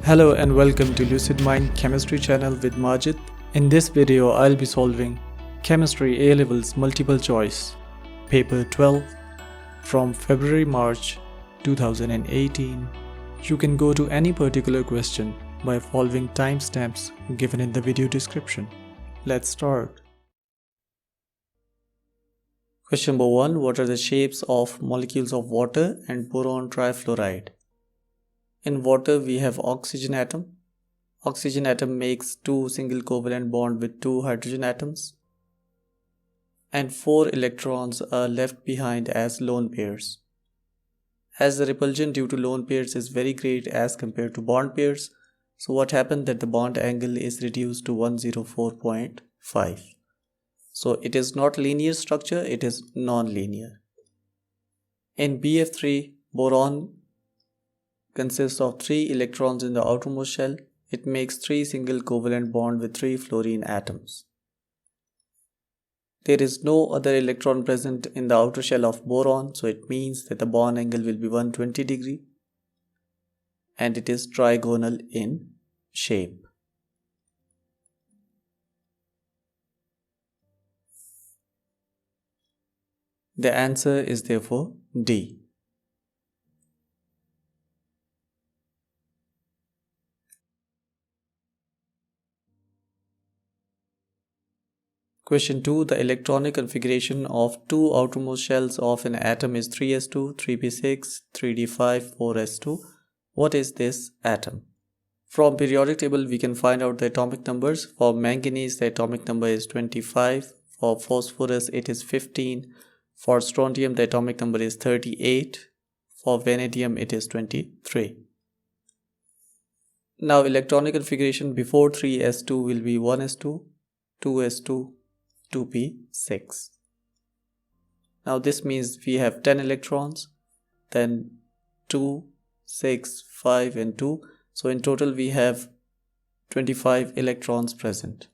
Hello and welcome to Lucid Mind Chemistry channel with Majid. In this video, I'll be solving Chemistry A-Levels Multiple Choice, Paper 12 from February-March 2018. You can go to any particular question by following timestamps given in the video description. Let's start. Question number 1. What are the shapes of molecules of water and boron trifluoride? In water, we have oxygen atom. Oxygen atom makes 2 single covalent bonds with 2 hydrogen atoms, and 4 electrons are left behind as lone pairs. As the repulsion due to lone pairs is very great as compared to bond pairs, so what happened that the bond angle is reduced to 104.5. So it is not linear structure, it is non-linear. In BF3, boron consists of 3 electrons in the outermost shell. It makes 3 single covalent bonds with 3 fluorine atoms. There is no other electron present in the outer shell of boron, so it means that the bond angle will be 120 degree and it is trigonal in shape. The answer is therefore D. Question 2. The electronic configuration of 2 outermost shells of an atom is 3s2, 3p6, 3d5, 4s2. What is this atom? From periodic table we can find out the atomic numbers. For manganese the atomic number is 25, for phosphorus it is 15, for strontium the atomic number is 38, for vanadium it is 23. Now electronic configuration before 3s2 will be 1s2, 2s2, 2p6. Now this means we have 10 electrons, then 2, 6, 5 and 2. So in total we have 25 electrons present.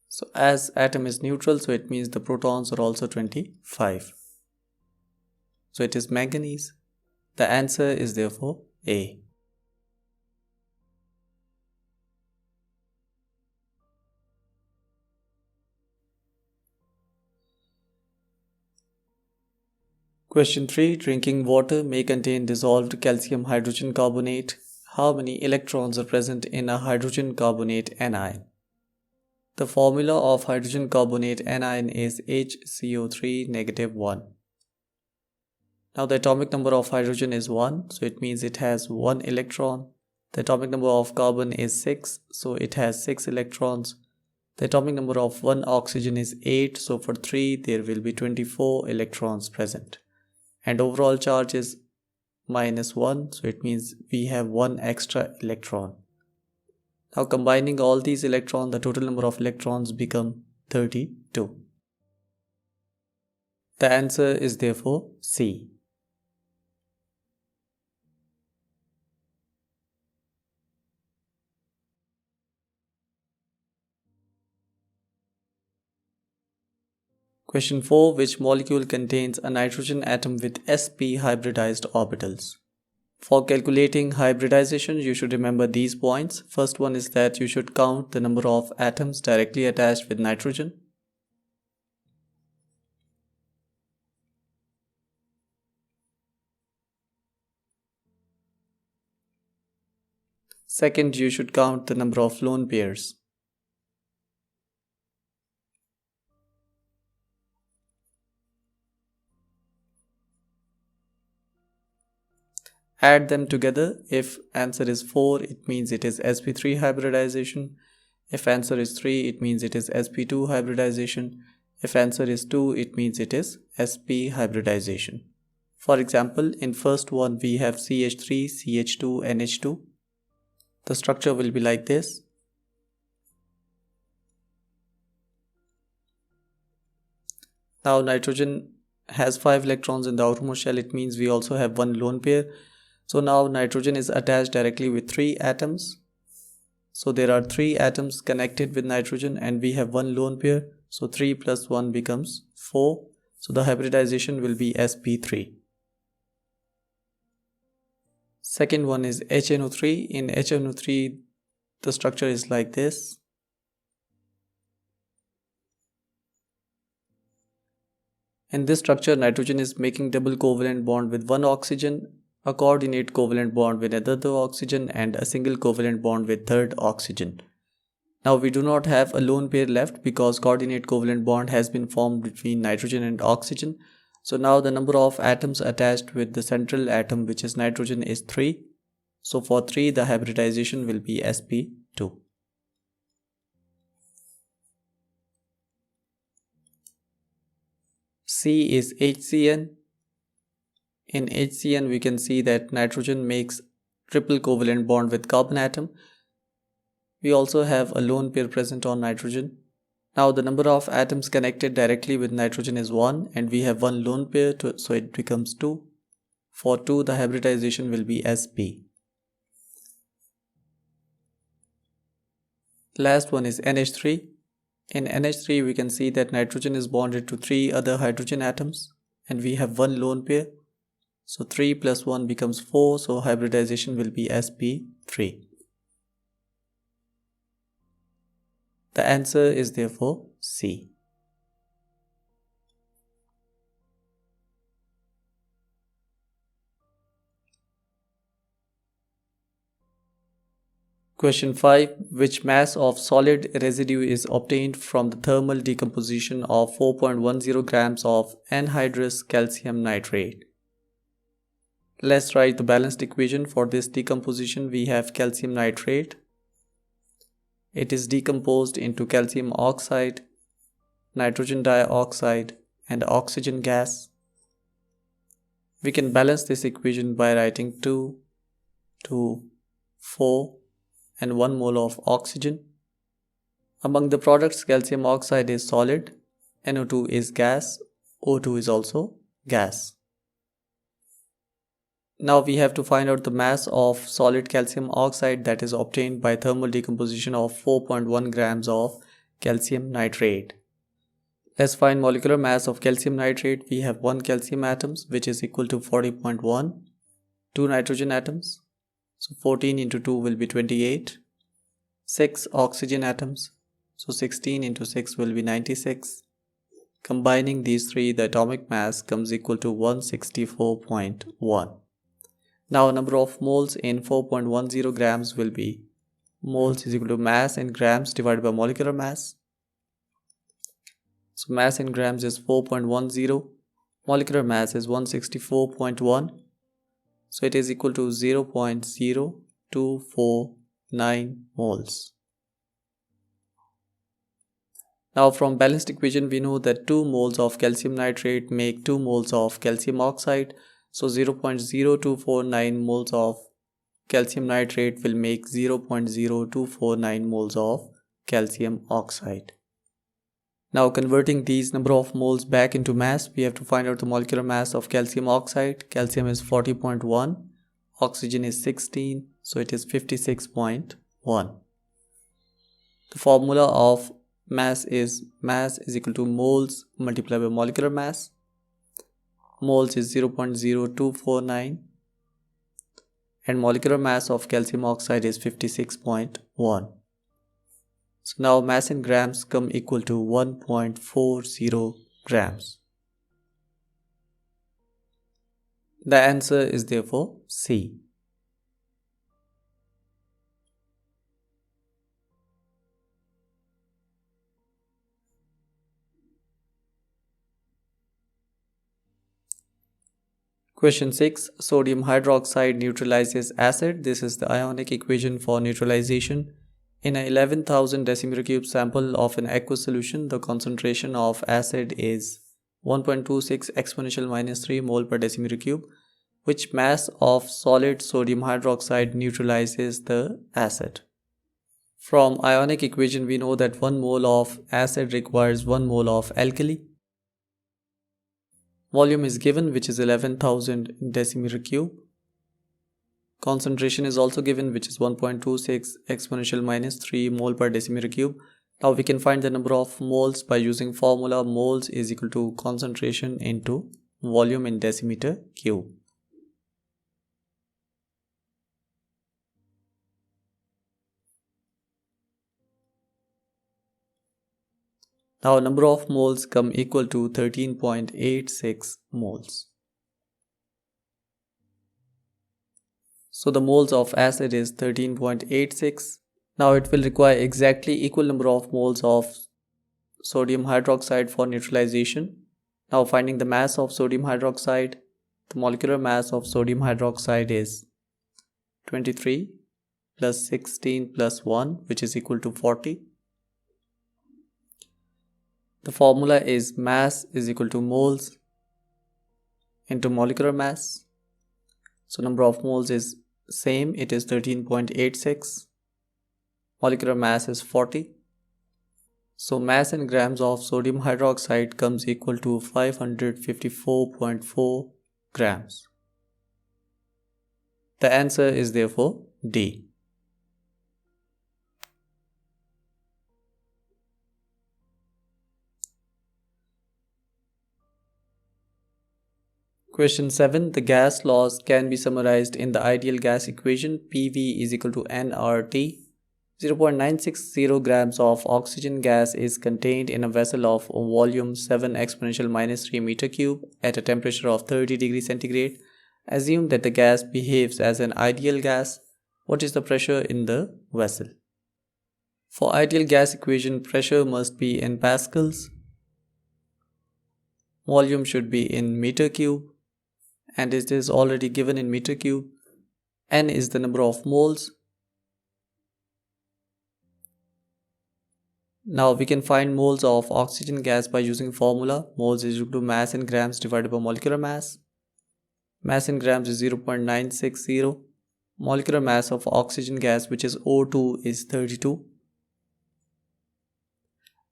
So as atom is neutral, so it means the protons are also 25. So it is manganese. The answer is therefore A. Question 3. Drinking water may contain dissolved calcium hydrogen carbonate. How many electrons are present in a hydrogen carbonate anion? The formula of hydrogen carbonate anion is HCO3 -1. Now the atomic number of hydrogen is 1, so it means it has 1 electron. The atomic number of carbon is 6, so it has 6 electrons. The atomic number of 1 oxygen is 8, so for 3 there will be 24 electrons present. And overall charge is -1, so it means we have 1 extra electron. Now combining all these electrons, the total number of electrons become 32. The answer is therefore C. Question 4. Which molecule contains a nitrogen atom with SP hybridized orbitals? For calculating hybridization, you should remember these points. First one is that you should count the number of atoms directly attached with nitrogen. Second, you should count the number of lone pairs. Add them together. If answer is 4, it means it is sp3 hybridization. If answer is 3, it means it is sp2 hybridization. If answer is 2, it means it is sp hybridization. For example, in first one we have CH3, CH2, NH2. The structure will be like this. Now nitrogen has 5 electrons in the outermost shell. It means we also have 1 lone pair. So now nitrogen is attached directly with 3 atoms. So there are 3 atoms connected with nitrogen and we have 1 lone pair. So 3 plus 1 becomes 4. So the hybridization will be sp3. Second one is HNO3. In HNO3, the structure is like this. In this structure, nitrogen is making double covalent bond with one oxygen, a coordinate covalent bond with another oxygen, and a single covalent bond with third oxygen. Now we do not have a lone pair left because coordinate covalent bond has been formed between nitrogen and oxygen. So now the number of atoms attached with the central atom, which is nitrogen, is 3. So for 3, the hybridization will be sp2. C is HCN. In HCN, we can see that nitrogen makes triple covalent bond with carbon atom. We also have a lone pair present on nitrogen. Now the number of atoms connected directly with nitrogen is 1, and we have one lone pair, so it becomes 2. For 2, the hybridization will be sp. Last one is NH3. In NH3, we can see that nitrogen is bonded to 3 other hydrogen atoms, and we have one lone pair. So 3 plus 1 becomes 4, so hybridization will be sp3. The answer is therefore C. Question 5. Which mass of solid residue is obtained from the thermal decomposition of 4.10 grams of anhydrous calcium nitrate? Let's write the balanced equation for this decomposition. We have calcium nitrate. It is decomposed into calcium oxide, nitrogen dioxide, and oxygen gas. We can balance this equation by writing 2, 2, 4, and 1 mole of oxygen. Among the products, calcium oxide is solid, NO2 is gas, O2 is also gas. Now we have to find out the mass of solid calcium oxide that is obtained by thermal decomposition of 4.1 grams of calcium nitrate. Let's find molecular mass of calcium nitrate. We have 1 calcium atoms, which is equal to 40.1, 2 nitrogen atoms, so 14 into 2 will be 28, 6 oxygen atoms, so 16 into 6 will be 96. Combining these three, the atomic mass comes equal to 164.1. Now number of moles in 4.10 grams will be moles is equal to mass in grams divided by molecular mass. So mass in grams is 4.10, molecular mass is 164.1. So it is equal to 0.0249 moles. Now from balanced equation we know that 2 moles of calcium nitrate make 2 moles of calcium oxide. So 0.0249 moles of calcium nitrate will make 0.0249 moles of calcium oxide. Now converting these number of moles back into mass, we have to find out the molecular mass of calcium oxide. Calcium is 40.1, oxygen is 16, so it is 56.1. The formula of mass is equal to moles multiplied by molecular mass. Moles is 0.0249 and molecular mass of calcium oxide is 56.1. So now mass in grams come equal to 1.40 grams. The answer is therefore C. Question 6. Sodium hydroxide neutralizes acid. This is the ionic equation for neutralization. In an 11,000 decimeter cube sample of an aqueous solution, the concentration of acid is 1.26 exponential minus 3 mole per decimeter cube. Which mass of solid sodium hydroxide neutralizes the acid? From ionic equation we know that 1 mole of acid requires 1 mole of alkali. Volume is given, which is 11,000 decimeter cube. Concentration is also given, which is 1.26 exponential minus 3 mole per decimeter cube. Now we can find the number of moles by using formula moles is equal to concentration into volume in decimeter cube. Now number of moles come equal to 13.86 moles. So the moles of acid is 13.86. Now it will require exactly equal number of moles of sodium hydroxide for neutralization. Now finding the mass of sodium hydroxide, the molecular mass of sodium hydroxide is 23 plus 16 plus 1, which is equal to 40. The formula is mass is equal to moles into molecular mass. So number of moles is same, it is 13.86. Molecular mass is 40. So mass in grams of sodium hydroxide comes equal to 554.4 grams. The answer is therefore D. Question 7. The gas laws can be summarized in the ideal gas equation. PV is equal to nRT. 0.960 grams of oxygen gas is contained in a vessel of volume 7 exponential minus 3 meter cube at a temperature of 30 degrees centigrade. Assume that the gas behaves as an ideal gas. What is the pressure in the vessel? For ideal gas equation, pressure must be in pascals. Volume should be in meter cube, and it is already given in meter cube. N is the number of moles. Now we can find moles of oxygen gas by using formula. Moles is equal to mass in grams divided by molecular mass. Mass in grams is 0.960. Molecular mass of oxygen gas, which is O2, is 32.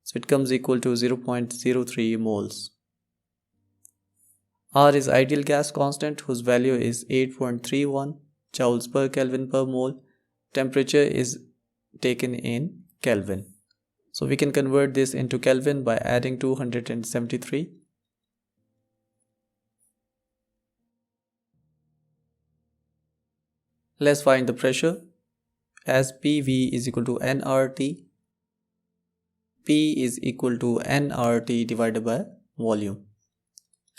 So it comes equal to 0.03 moles. R is ideal gas constant, whose value is 8.31 joules per Kelvin per mole. Temperature is taken in Kelvin. So we can convert this into Kelvin by adding 273. Let's find the pressure. As PV is equal to nRT, P is equal to nRT divided by volume.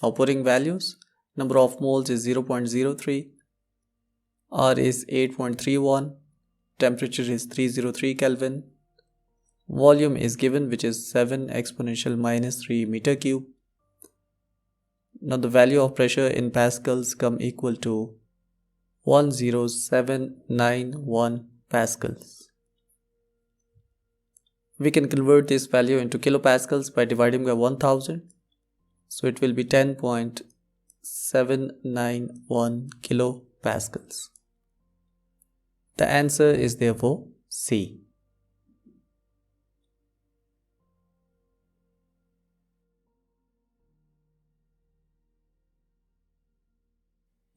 Now putting values, number of moles is 0.03, R is 8.31, temperature is 303 Kelvin, volume is given, which is 7 exponential minus 3 meter cube. Now the value of pressure in pascals come equal to 10791 pascals. We can convert this value into kilopascals by dividing by 1000. So it will be 10.791 kilopascals. The answer is therefore C.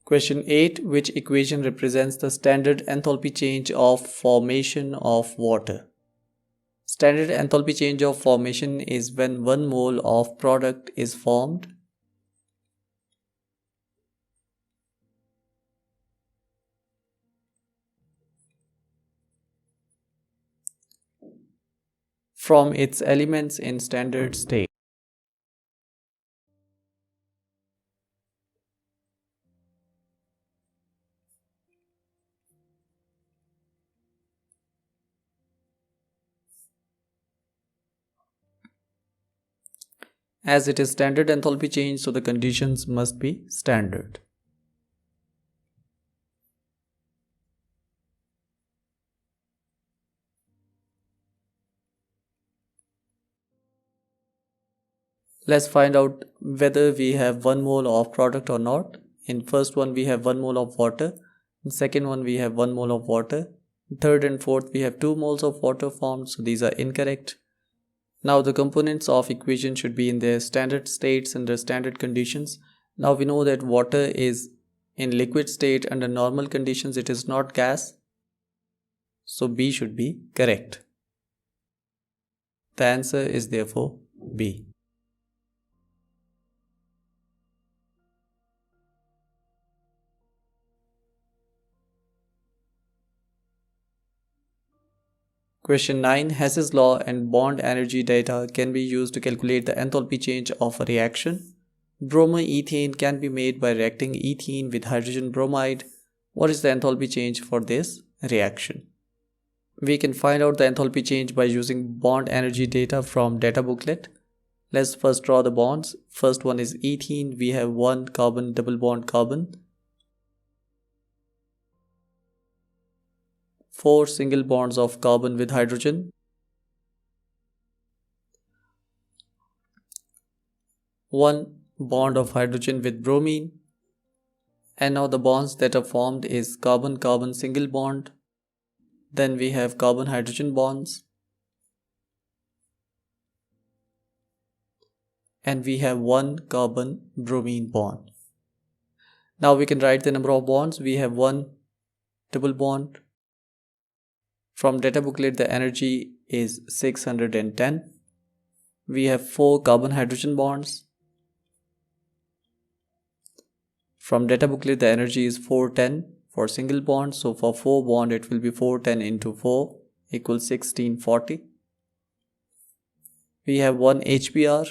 Question 8. Which equation represents the standard enthalpy change of formation of water? Standard enthalpy change of formation is when 1 mole of product is formed. From its elements in standard state. As it is standard enthalpy change, so the conditions must be standard. Let's find out whether we have 1 mole of product or not. In first one we have 1 mole of water. In second one we have 1 mole of water. In third and fourth we have 2 moles of water formed, so these are incorrect. Now the components of equation should be in their standard states under standard conditions. Now we know that water is in liquid state under normal conditions, it is not gas. So B should be correct. The answer is therefore B. Question 9. Hess's law and bond energy data can be used to calculate the enthalpy change of a reaction. Bromoethane can be made by reacting ethene with hydrogen bromide. What is the enthalpy change for this reaction? We can find out the enthalpy change by using bond energy data from data booklet. Let's first draw the bonds. First one is ethene. We have 1 carbon double bond carbon, 4 single bonds of carbon with hydrogen, 1 bond of hydrogen with bromine, and now the bonds that are formed is carbon-carbon single bond, then we have carbon-hydrogen bonds, and we have 1 carbon-bromine bond. Now we can write the number of bonds. We have 1 double bond. From data booklet the energy is 610. We have 4 carbon-hydrogen bonds. From data booklet the energy is 410 for single bond, so for 4 bond it will be 410 into 4 equals 1640. We have 1 HBr.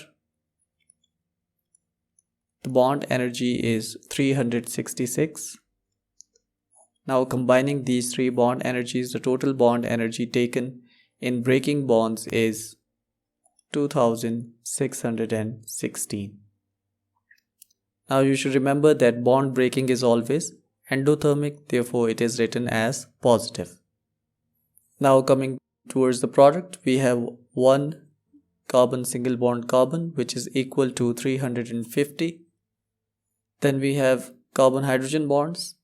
The bond energy is 366. Now combining these 3 bond energies, the total bond energy taken in breaking bonds is 2616. Now you should remember that bond breaking is always endothermic, therefore it is written as positive. Now coming towards the product, we have 1 carbon single bond carbon which is equal to 350. Then we have carbon hydrogen bonds.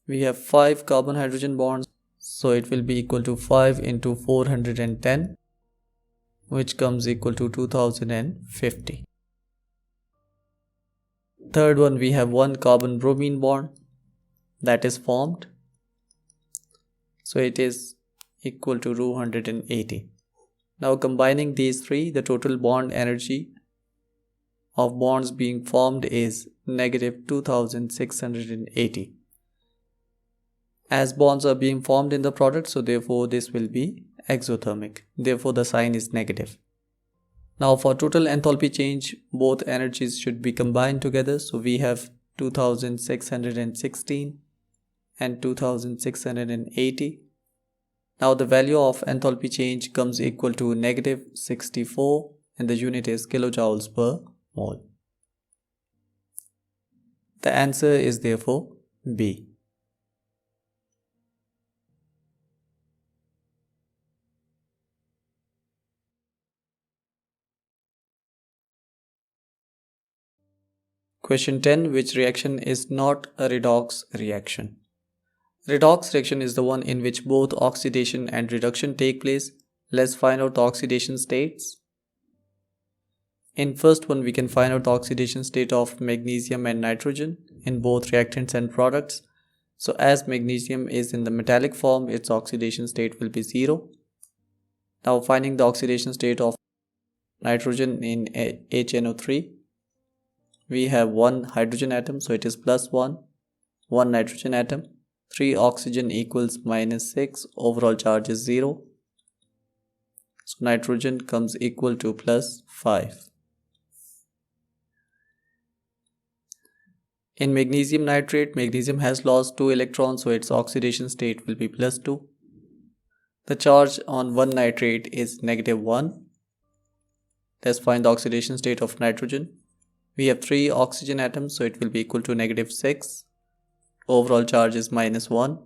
We have 5 carbon hydrogen bonds, so it will be equal to 5 into 410, which comes equal to 2050. Third one, we have 1 carbon bromine bond that is formed, so it is equal to 280. Now combining these 3, the total bond energy of bonds being formed is negative 2680. As bonds are being formed in the product, so therefore this will be exothermic. Therefore the sign is negative. Now for total enthalpy change, both energies should be combined together. So we have 2616 and 2680. Now the value of enthalpy change comes equal to negative 64 and the unit is kilojoules per mole. The answer is therefore B. Question 10. Which reaction is not a redox reaction? Redox reaction is the one in which both oxidation and reduction take place. Let's find out the oxidation states. In first one, we can find out the oxidation state of magnesium and nitrogen in both reactants and products. So as magnesium is in the metallic form, its oxidation state will be 0. Now finding the oxidation state of nitrogen in HNO3. We have 1 hydrogen atom, so it is plus 1, 1 nitrogen atom, 3 oxygen equals minus 6, overall charge is 0. So nitrogen comes equal to plus 5. In magnesium nitrate, magnesium has lost 2 electrons, so its oxidation state will be plus 2. The charge on 1 nitrate is negative 1. Let's find the oxidation state of nitrogen. We have 3 oxygen atoms, so it will be equal to negative 6. Overall charge is minus 1.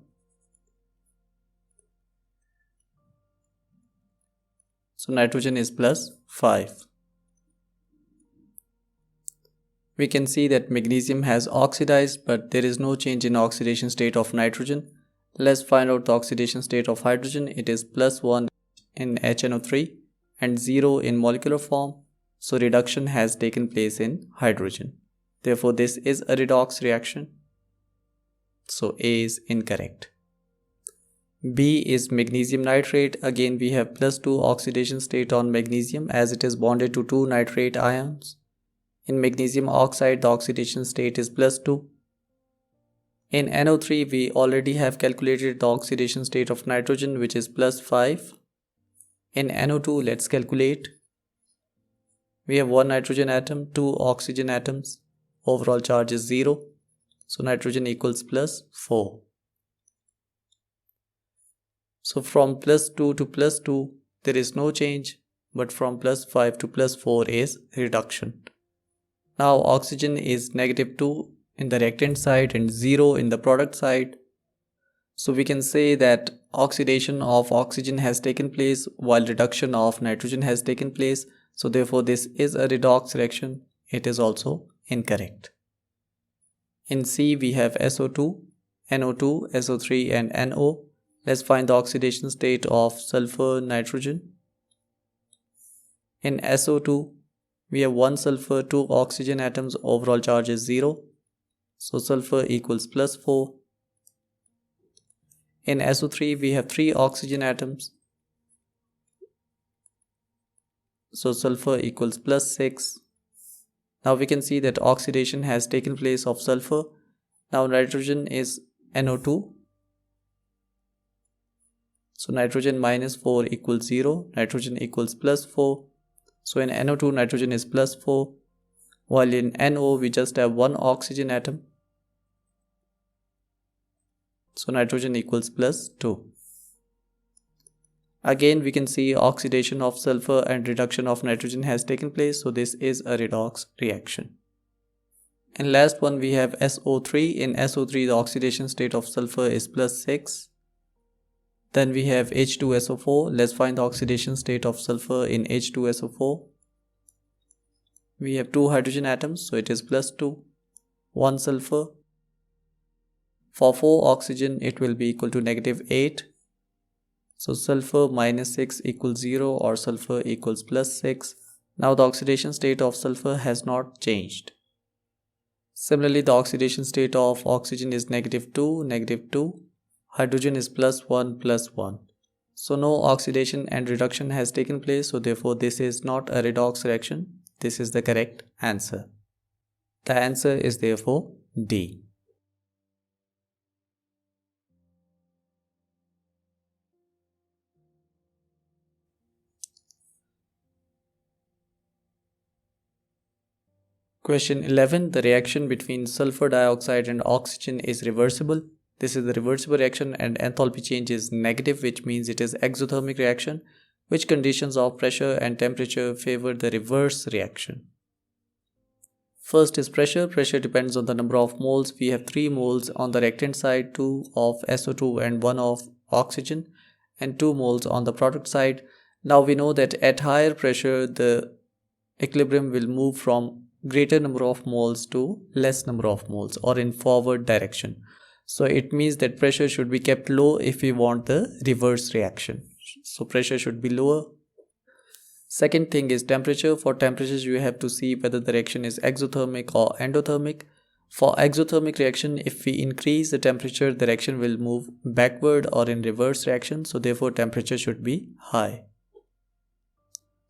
So nitrogen is plus 5. We can see that magnesium has oxidized, but there is no change in oxidation state of nitrogen. Let's find out the oxidation state of hydrogen. It is plus 1 in HNO3 and 0 in molecular form. So reduction has taken place in hydrogen. Therefore this is a redox reaction. So A is incorrect. B is magnesium nitrate. Again we have +2 oxidation state on magnesium as it is bonded to 2 nitrate ions. In magnesium oxide the oxidation state is +2. In NO3 we already have calculated the oxidation state of nitrogen, which is +5. In NO2 let's calculate. We have 1 nitrogen atom, 2 oxygen atoms. Overall charge is 0. So nitrogen equals +4. So from +2 to +2 there is no change, but from +5 to +4 is reduction. Now oxygen is -2 in the reactant side and 0 in the product side. So we can say that oxidation of oxygen has taken place while reduction of nitrogen has taken place. So therefore this is a redox reaction. It is also incorrect. In C we have SO2, NO2, SO3 and NO. Let's find the oxidation state of sulfur nitrogen. In SO2 we have 1 sulfur, 2 oxygen atoms. Overall charge is 0. So sulfur equals +4. In SO3 we have 3 oxygen atoms. So sulfur equals +6. Now we can see that oxidation has taken place of sulfur. Now nitrogen is NO2. So nitrogen -4 equals 0. Nitrogen equals +4. So in NO2 nitrogen is +4. While in NO we just have 1 oxygen atom. So nitrogen equals +2. Again we can see oxidation of sulfur and reduction of nitrogen has taken place. So this is a redox reaction. And last one we have SO3. In SO3 the oxidation state of sulfur is +6. Then we have H2SO4. Let's find the oxidation state of sulfur in H2SO4. We have 2 hydrogen atoms, so it is +2. 1 sulfur. For 4 oxygen it will be equal to -8. So sulfur -6 equals 0, or sulfur equals +6. Now the oxidation state of sulfur has not changed. Similarly the oxidation state of oxygen is -2, -2. Hydrogen is +1, +1. So no oxidation and reduction has taken place. So therefore this is not a redox reaction. This is the correct answer. The answer is therefore D. Question 11. The reaction between sulfur dioxide and oxygen is reversible. This is the reversible reaction and enthalpy change is negative, which means it is exothermic reaction. Which conditions of pressure and temperature favor the reverse reaction? First is pressure. Pressure depends on the number of moles. We have 3 moles on the reactant side, 2 of SO2 and 1 of oxygen, and 2 moles on the product side. Now we know that at higher pressure the equilibrium will move from greater number of moles to less number of moles, or in forward direction. So it means that pressure should be kept low if we want the reverse reaction. So pressure should be lower. Second thing is temperature. For temperatures you have to see whether the reaction is exothermic or endothermic. For exothermic reaction, if we increase the temperature, the reaction will move backward or in reverse reaction. So therefore temperature should be high.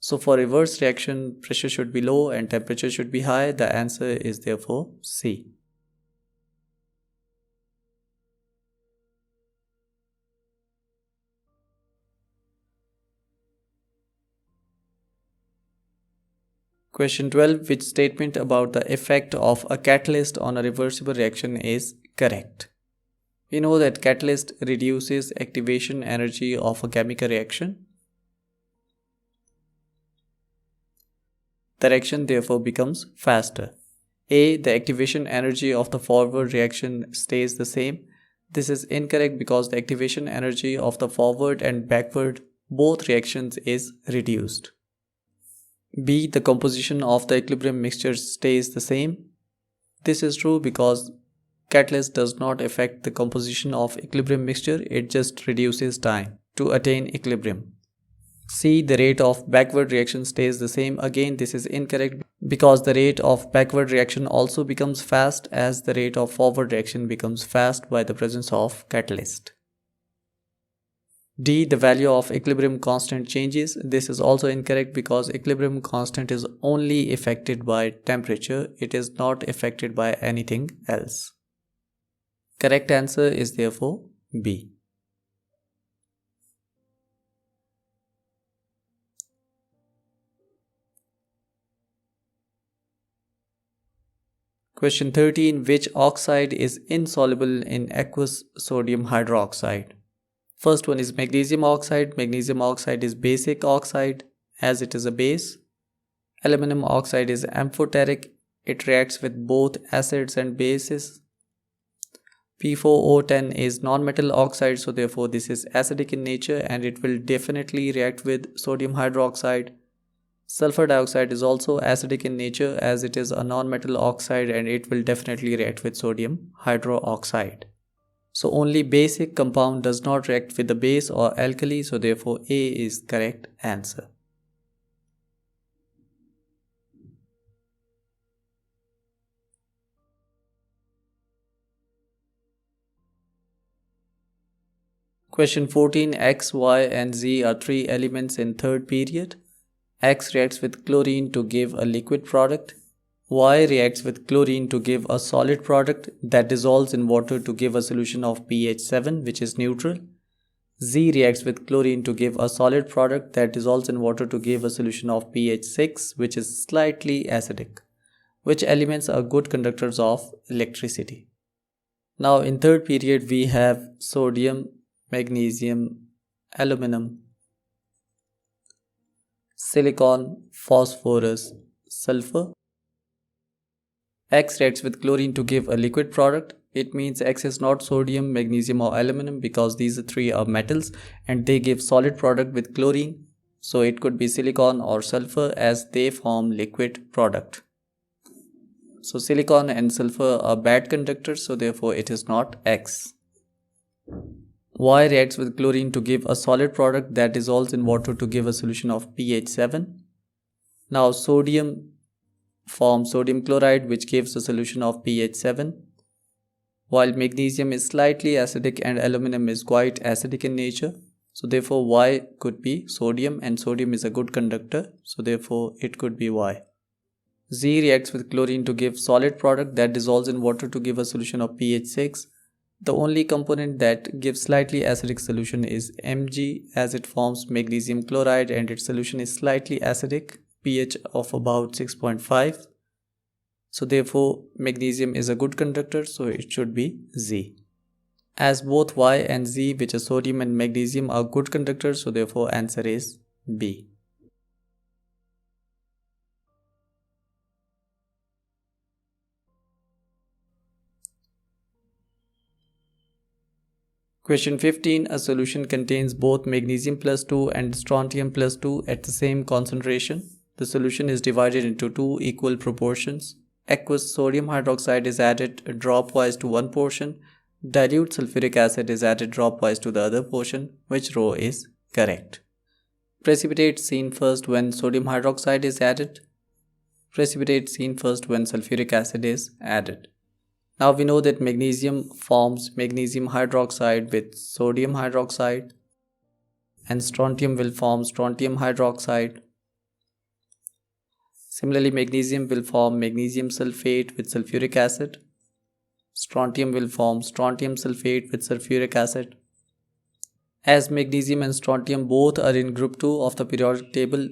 So for reverse reaction, pressure should be low and temperature should be high. The answer is therefore C. Question 12. Which statement about the effect of a catalyst on a reversible reaction is correct? We know that catalyst reduces activation energy of a chemical reaction. The reaction therefore becomes faster. A. The activation energy of the forward reaction stays the same. This is incorrect because the activation energy of the forward and backward both reactions is reduced. B. The composition of the equilibrium mixture stays the same. This is true because catalyst does not affect the composition of equilibrium mixture, it just reduces time to attain equilibrium. C. The rate of backward reaction stays the same. Again, this is incorrect because the rate of backward reaction also becomes fast as the rate of forward reaction becomes fast by the presence of catalyst. D. The value of equilibrium constant changes. This is also incorrect because equilibrium constant is only affected by temperature. It is not affected by anything else. Correct answer is therefore B. Question 13. Which oxide is insoluble in aqueous sodium hydroxide? First one is magnesium oxide. Magnesium oxide is basic oxide as it is a base. Aluminum oxide is amphoteric. It reacts with both acids and bases. P4O10 is nonmetal oxide, so therefore this is acidic in nature and it will definitely react with sodium hydroxide. Sulfur dioxide is also acidic in nature as it is a nonmetal oxide and it will definitely react with sodium hydroxide. So only basic compound does not react with the base or alkali, so therefore A is correct answer. Question 14. X, Y and Z are three elements in third period. X reacts with chlorine to give a liquid product. Y reacts with chlorine to give a solid product that dissolves in water to give a solution of pH 7, which is neutral. Z reacts with chlorine to give a solid product that dissolves in water to give a solution of pH 6, which is slightly acidic. Which elements are good conductors of electricity? Now in third period we have sodium, magnesium, aluminum, silicon, phosphorus, sulfur. X reacts with chlorine to give a liquid product. It means X is not sodium, magnesium or aluminum because these three are metals and they give solid product with chlorine. So it could be silicon or sulfur as they form liquid product. So silicon and sulfur are bad conductors, so therefore it is not X. Y reacts with chlorine to give a solid product that dissolves in water to give a solution of pH 7. Now sodium forms sodium chloride which gives a solution of pH 7. While magnesium is slightly acidic and aluminum is quite acidic in nature. So therefore Y could be sodium and sodium is a good conductor. So therefore it could be Y. Z reacts with chlorine to give solid product that dissolves in water to give a solution of pH 6. The only component that gives slightly acidic solution is Mg as it forms magnesium chloride and its solution is slightly acidic, pH of about 6.5. So therefore magnesium is a good conductor, so it should be Z. As both Y and Z, which are sodium and magnesium, are good conductors, so therefore answer is B. Question 15. A solution contains both magnesium plus 2 and strontium plus 2 at the same concentration. The solution is divided into two equal proportions. Aqueous sodium hydroxide is added dropwise to one portion. Dilute sulfuric acid is added dropwise to the other portion. Which row is correct? Precipitate seen first when sodium hydroxide is added. Precipitate seen first when sulfuric acid is added. Now we know that magnesium forms magnesium hydroxide with sodium hydroxide and strontium will form strontium hydroxide. Similarly, magnesium will form magnesium sulfate with sulfuric acid. Strontium will form strontium sulfate with sulfuric acid. As magnesium and strontium both are in group 2 of the periodic table,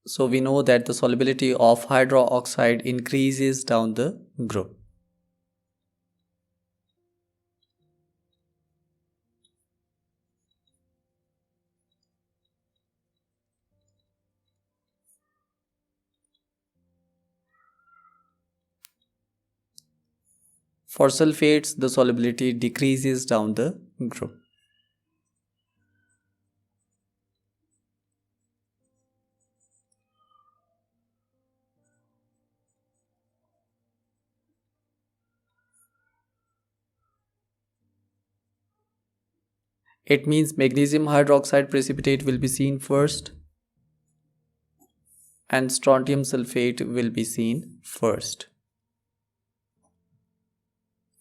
so we know that the solubility of hydroxide increases down the group. For sulfates, the solubility decreases down the group. It means magnesium hydroxide precipitate will be seen first and strontium sulfate will be seen first.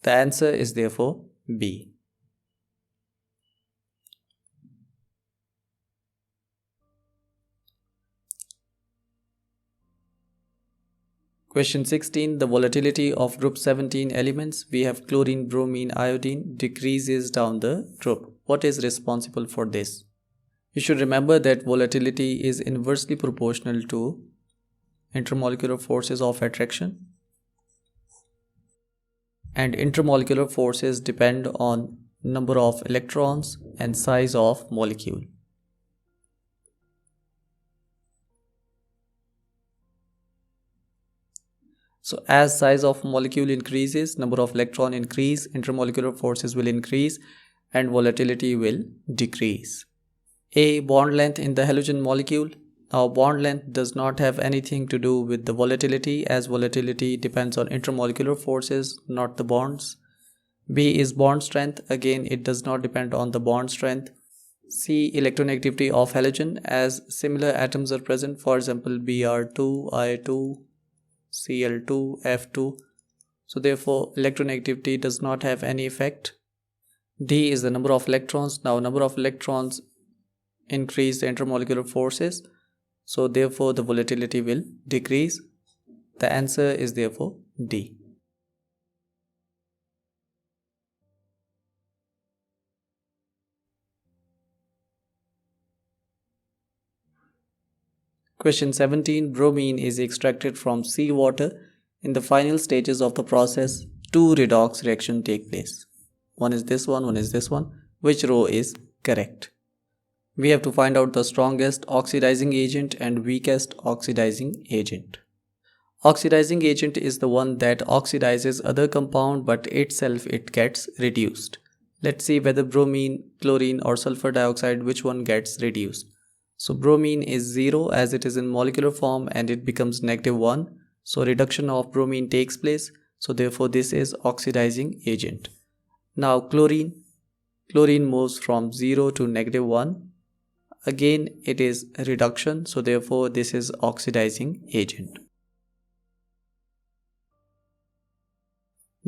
The answer is therefore B. Question 16. The volatility of group 17 elements, we have chlorine, bromine, iodine, decreases down the group. What is responsible for this? You should remember that volatility is inversely proportional to intermolecular forces of attraction, and intermolecular forces depend on number of electrons and size of molecule. So as size of molecule increases, number of electron increase, intermolecular forces will increase and volatility will decrease. A. Bond length in the halogen molecule. Now bond length does not have anything to do with the volatility, as volatility depends on intermolecular forces, not the bonds. B is bond strength. Again, it does not depend on the bond strength. C. Electronegativity of halogen, as similar atoms are present, for example Br2, I2, Cl2, F2. So therefore electronegativity does not have any effect. D is the number of electrons. Now number of electrons increase the intermolecular forces, so therefore the volatility will decrease. The answer is therefore D. Question 17. Bromine is extracted from seawater. In the final stages of the process, two redox reactions take place. One is this one is this one. Which row is correct? We have to find out the strongest oxidizing agent and weakest oxidizing agent. Oxidizing agent is the one that oxidizes other compound, but itself it gets reduced. Let's see whether bromine, chlorine or sulfur dioxide, which one gets reduced. So bromine is 0 as it is in molecular form and it becomes -1. So reduction of bromine takes place. So therefore this is oxidizing agent. Now chlorine moves from 0 to -1. Again it is reduction. So therefore this is oxidizing agent.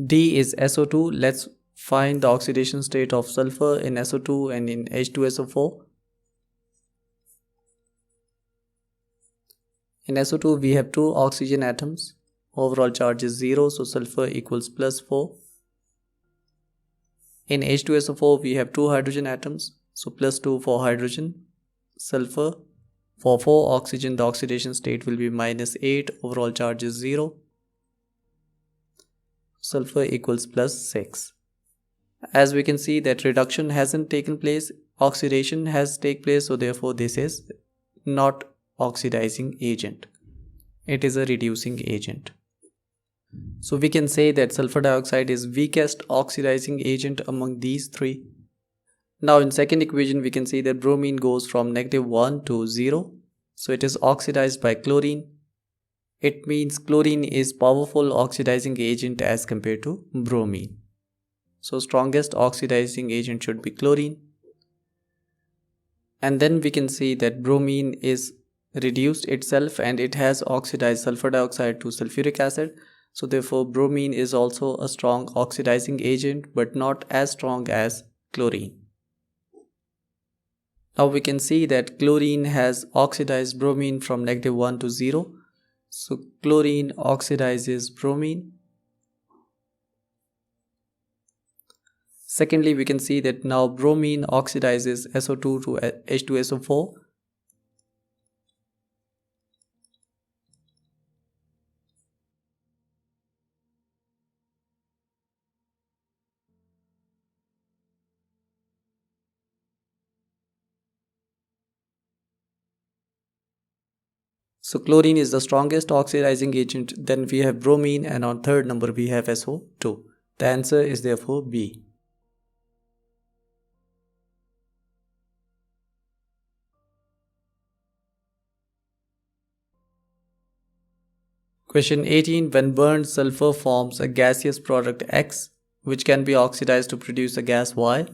D is SO2. Let's find the oxidation state of sulfur in SO2 and in H2SO4. In SO2 we have two oxygen atoms. Overall charge is 0, so sulfur equals +4. In H2SO4 we have two hydrogen atoms, so +2 for hydrogen. Sulfur, for 4 oxygen the oxidation state will be -8, overall charge is 0. Sulfur equals +6. As we can see that reduction hasn't taken place, oxidation has taken place, so therefore this is not oxidizing agent. It is a reducing agent. So we can say that sulfur dioxide is weakest oxidizing agent among these three. Now in second equation we can see that bromine goes from -1 to 0. So it is oxidized by chlorine. It means chlorine is powerful oxidizing agent as compared to bromine. So strongest oxidizing agent should be chlorine. And then we can see that bromine is reduced itself and it has oxidized sulfur dioxide to sulfuric acid. So therefore bromine is also a strong oxidizing agent, but not as strong as chlorine. Now we can see that chlorine has oxidized bromine from -1 to 0. So chlorine oxidizes bromine. Secondly, we can see that now bromine oxidizes SO2 to H2SO4. So chlorine is the strongest oxidizing agent, then we have bromine, and on third number we have SO2. The answer is therefore B. Question 18. When burned, sulfur forms a gaseous product X, which can be oxidized to produce a gas Y.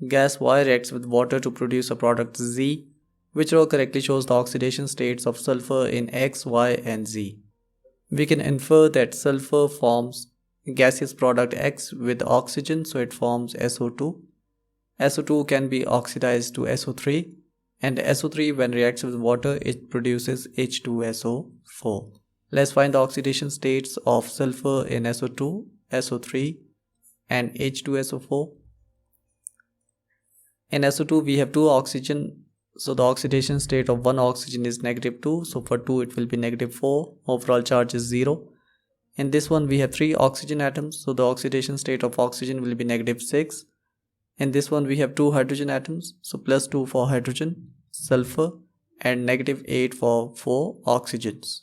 Gas Y reacts with water to produce a product Z. Which row correctly shows the oxidation states of sulfur in X, Y and Z? We can infer that sulfur forms gaseous product X with oxygen, so it forms SO2. SO2 can be oxidized to SO3, and SO3 when reacts with water it produces H2SO4. Let's find the oxidation states of sulfur in SO2, SO3 and H2SO4. In SO2 we have 2 oxygen, so the oxidation state of one oxygen is -2, so for 2 it will be -4, overall charge is 0. In this one we have 3 oxygen atoms, so the oxidation state of oxygen will be -6. In this one we have 2 hydrogen atoms, so +2 for hydrogen, sulfur, and -8 for 4 oxygens.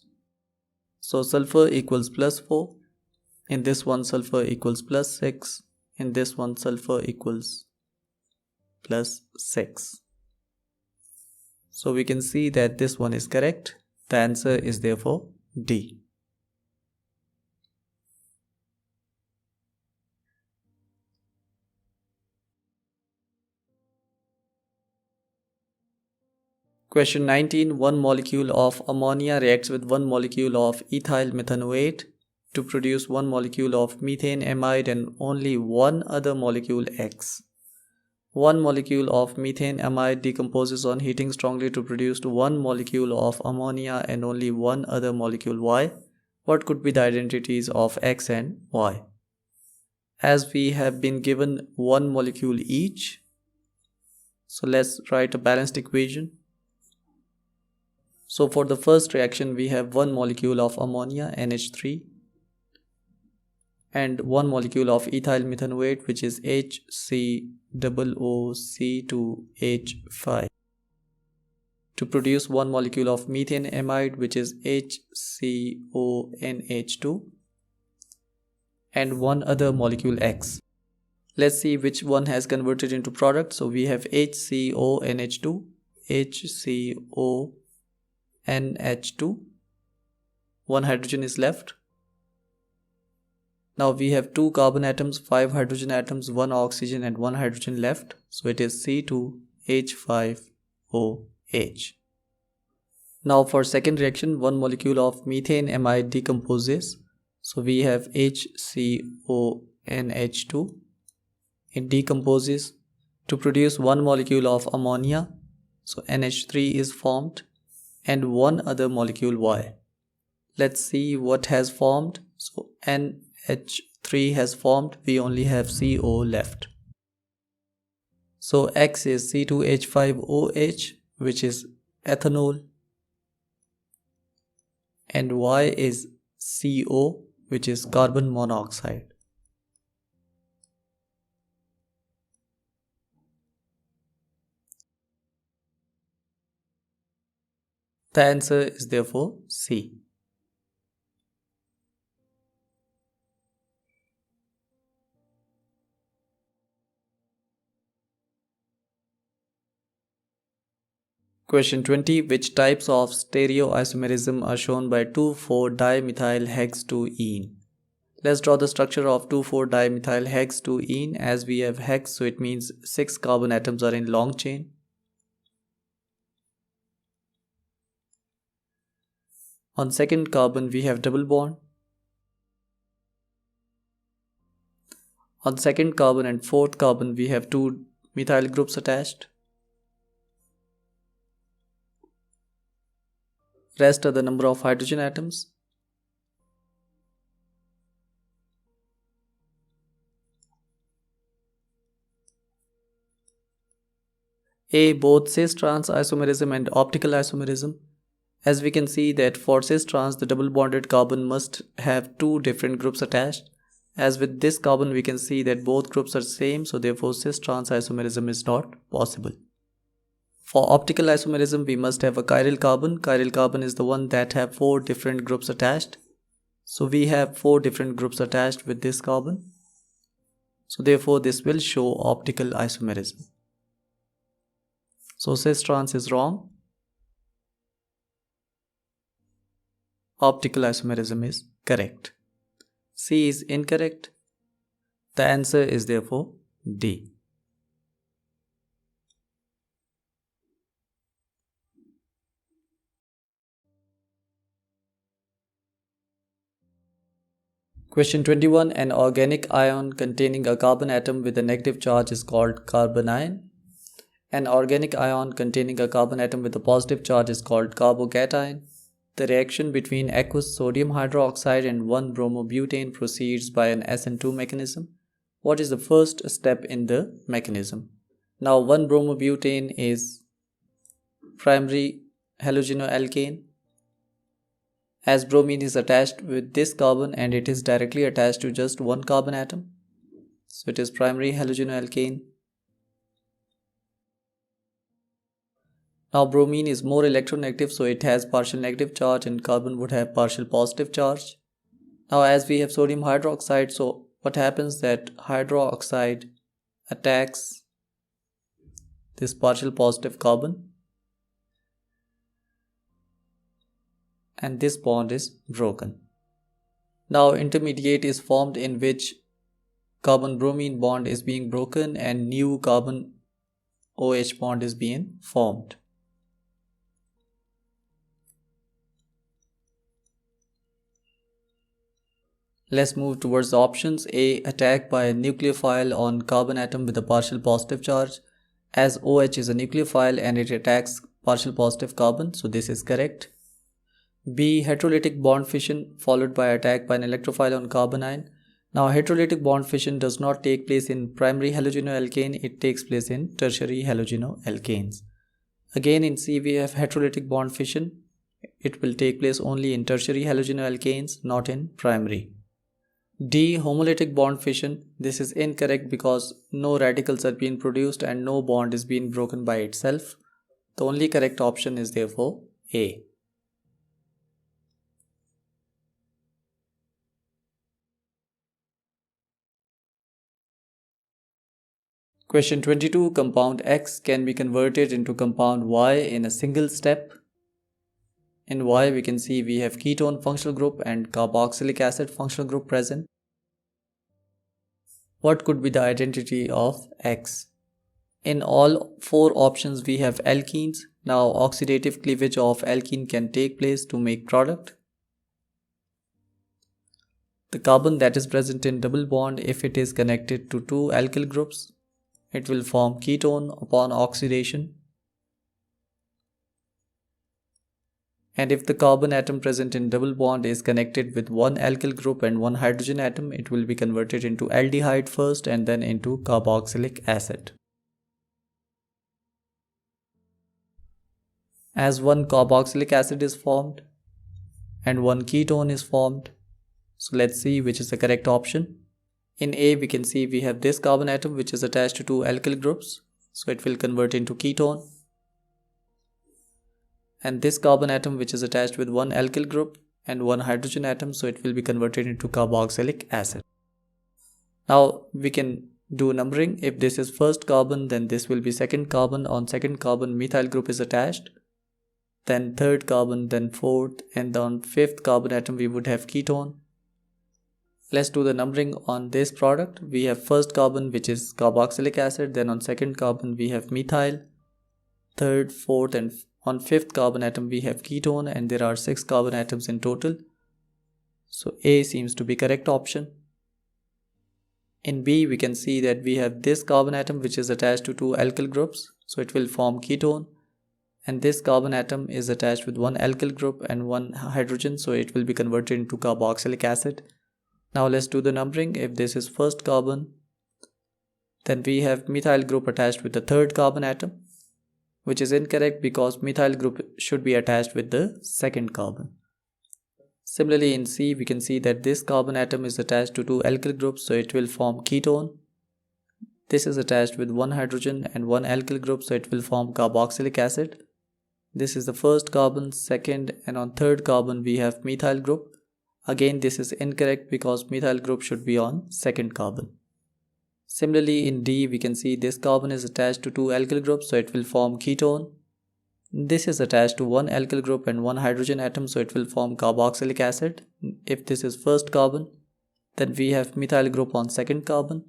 So sulfur equals +4, in this one sulfur equals +6, in this one sulfur equals +6. So we can see that this one is correct. The answer is therefore D. Question 19. One molecule of ammonia reacts with one molecule of ethyl methanoate to produce one molecule of methane amide and only one other molecule X. One molecule of methane amide decomposes on heating strongly to produce one molecule of ammonia and only one other molecule Y. What could be the identities of X and Y? As we have been given one molecule each, so let's write a balanced equation. So for the first reaction we have one molecule of ammonia, NH3, and one molecule of ethyl methanoate, which is HCOOC2H5, to produce one molecule of methane amide, which is HCONH2, and one other molecule X. Let's see which one has converted into product. So we have HCONH2, HCONH2, one hydrogen is left. Now we have 2 carbon atoms, 5 hydrogen atoms, 1 oxygen and 1 hydrogen left. So it is C2H5OH. Now for second reaction, one molecule of methane amide decomposes. So we have HCONH2. It decomposes to produce one molecule of ammonia. So NH3 is formed and one other molecule Y. Let's see what has formed. So NH3 has formed, we only have CO left. So X is C2H5OH, which is ethanol, and Y is CO, which is carbon monoxide. The answer is therefore C. Question 20. Which types of stereoisomerism are shown by 2,4-dimethyl-hex-2-ene? Let's draw the structure of 2,4-dimethyl-hex-2-ene. As we have hex, so it means 6 carbon atoms are in long chain. On second carbon we have double bond. On second carbon and fourth carbon we have 2 methyl groups attached. Rest are the number of hydrogen atoms. A. Both cis-trans isomerism and optical isomerism. As we can see that for cis-trans, the double bonded carbon must have 2 different groups attached. As with this carbon we can see that both groups are same, so therefore cis-trans isomerism is not possible. For optical isomerism we must have a chiral carbon. Chiral carbon is the one that have 4 different groups attached. So we have 4 different groups attached with this carbon. So therefore this will show optical isomerism. So cis-trans is wrong. Optical isomerism is correct. C is incorrect. The answer is therefore D. Question 21. An organic ion containing a carbon atom with a negative charge is called carbanion. An organic ion containing a carbon atom with a positive charge is called carbocation. The reaction between aqueous sodium hydroxide and 1-bromobutane proceeds by an SN2 mechanism. What is the first step in the mechanism? Now 1-bromobutane is primary halogenoalkane. As bromine is attached with this carbon and it is directly attached to just one carbon atom, so it is primary halogenoalkane. Now bromine is more electronegative, so it has partial negative charge and carbon would have partial positive charge. Now as we have sodium hydroxide, so what happens that hydroxide attacks this partial positive carbon and this bond is broken. Now intermediate is formed in which carbon-bromine bond is being broken and new carbon-OH bond is being formed. Let's move towards the options. A. Attack by a nucleophile on carbon atom with a partial positive charge. As OH is a nucleophile and it attacks partial positive carbon, so this is correct. B. Heterolytic bond fission followed by attack by an electrophile on carbon ion. Now heterolytic bond fission does not take place in primary halogenoalkane, it takes place in tertiary halogenoalkanes. Again in C we have heterolytic bond fission. It will take place only in tertiary halogenoalkanes, not in primary. D. Homolytic bond fission. This is incorrect because no radicals are being produced and no bond is being broken by itself. The only correct option is therefore A. Question 22. Compound X can be converted into compound Y in a single step. In Y we can see we have ketone functional group and carboxylic acid functional group present. What could be the identity of X? In all four options we have alkenes. Now oxidative cleavage of alkene can take place to make product. The carbon that is present in double bond, if it is connected to two alkyl groups, it will form ketone upon oxidation. And if the carbon atom present in double bond is connected with one alkyl group and one hydrogen atom, it will be converted into aldehyde first and then into carboxylic acid. As one carboxylic acid is formed and one ketone is formed, so let's see which is the correct option. In A we can see we have this carbon atom which is attached to two alkyl groups, so it will convert into ketone. And this carbon atom which is attached with one alkyl group and one hydrogen atom, so it will be converted into carboxylic acid. Now we can do numbering. If this is first carbon, then this will be second carbon. On second carbon methyl group is attached, then third carbon, then fourth, and on fifth carbon atom we would have ketone. Let's do the numbering on this product. We have first carbon which is carboxylic acid, then on second carbon we have methyl, third, fourth, and on fifth carbon atom we have ketone, and there are 6 carbon atoms in total. So A seems to be correct option. In B we can see that we have this carbon atom which is attached to two alkyl groups, so it will form ketone, and this carbon atom is attached with one alkyl group and one hydrogen, so it will be converted into carboxylic acid. Now let's do the numbering. If this is first carbon, then we have methyl group attached with the third carbon atom, which is incorrect because methyl group should be attached with the second carbon. Similarly in C we can see that this carbon atom is attached to two alkyl groups, so it will form ketone. This is attached with one hydrogen and one alkyl group, so it will form carboxylic acid. This is the first carbon, second, and on third carbon we have methyl group. Again this is incorrect because methyl group should be on second carbon. Similarly in D we can see this carbon is attached to two alkyl groups, so it will form ketone. This is attached to one alkyl group and one hydrogen atom, so it will form carboxylic acid. If this is first carbon, then we have methyl group on second carbon.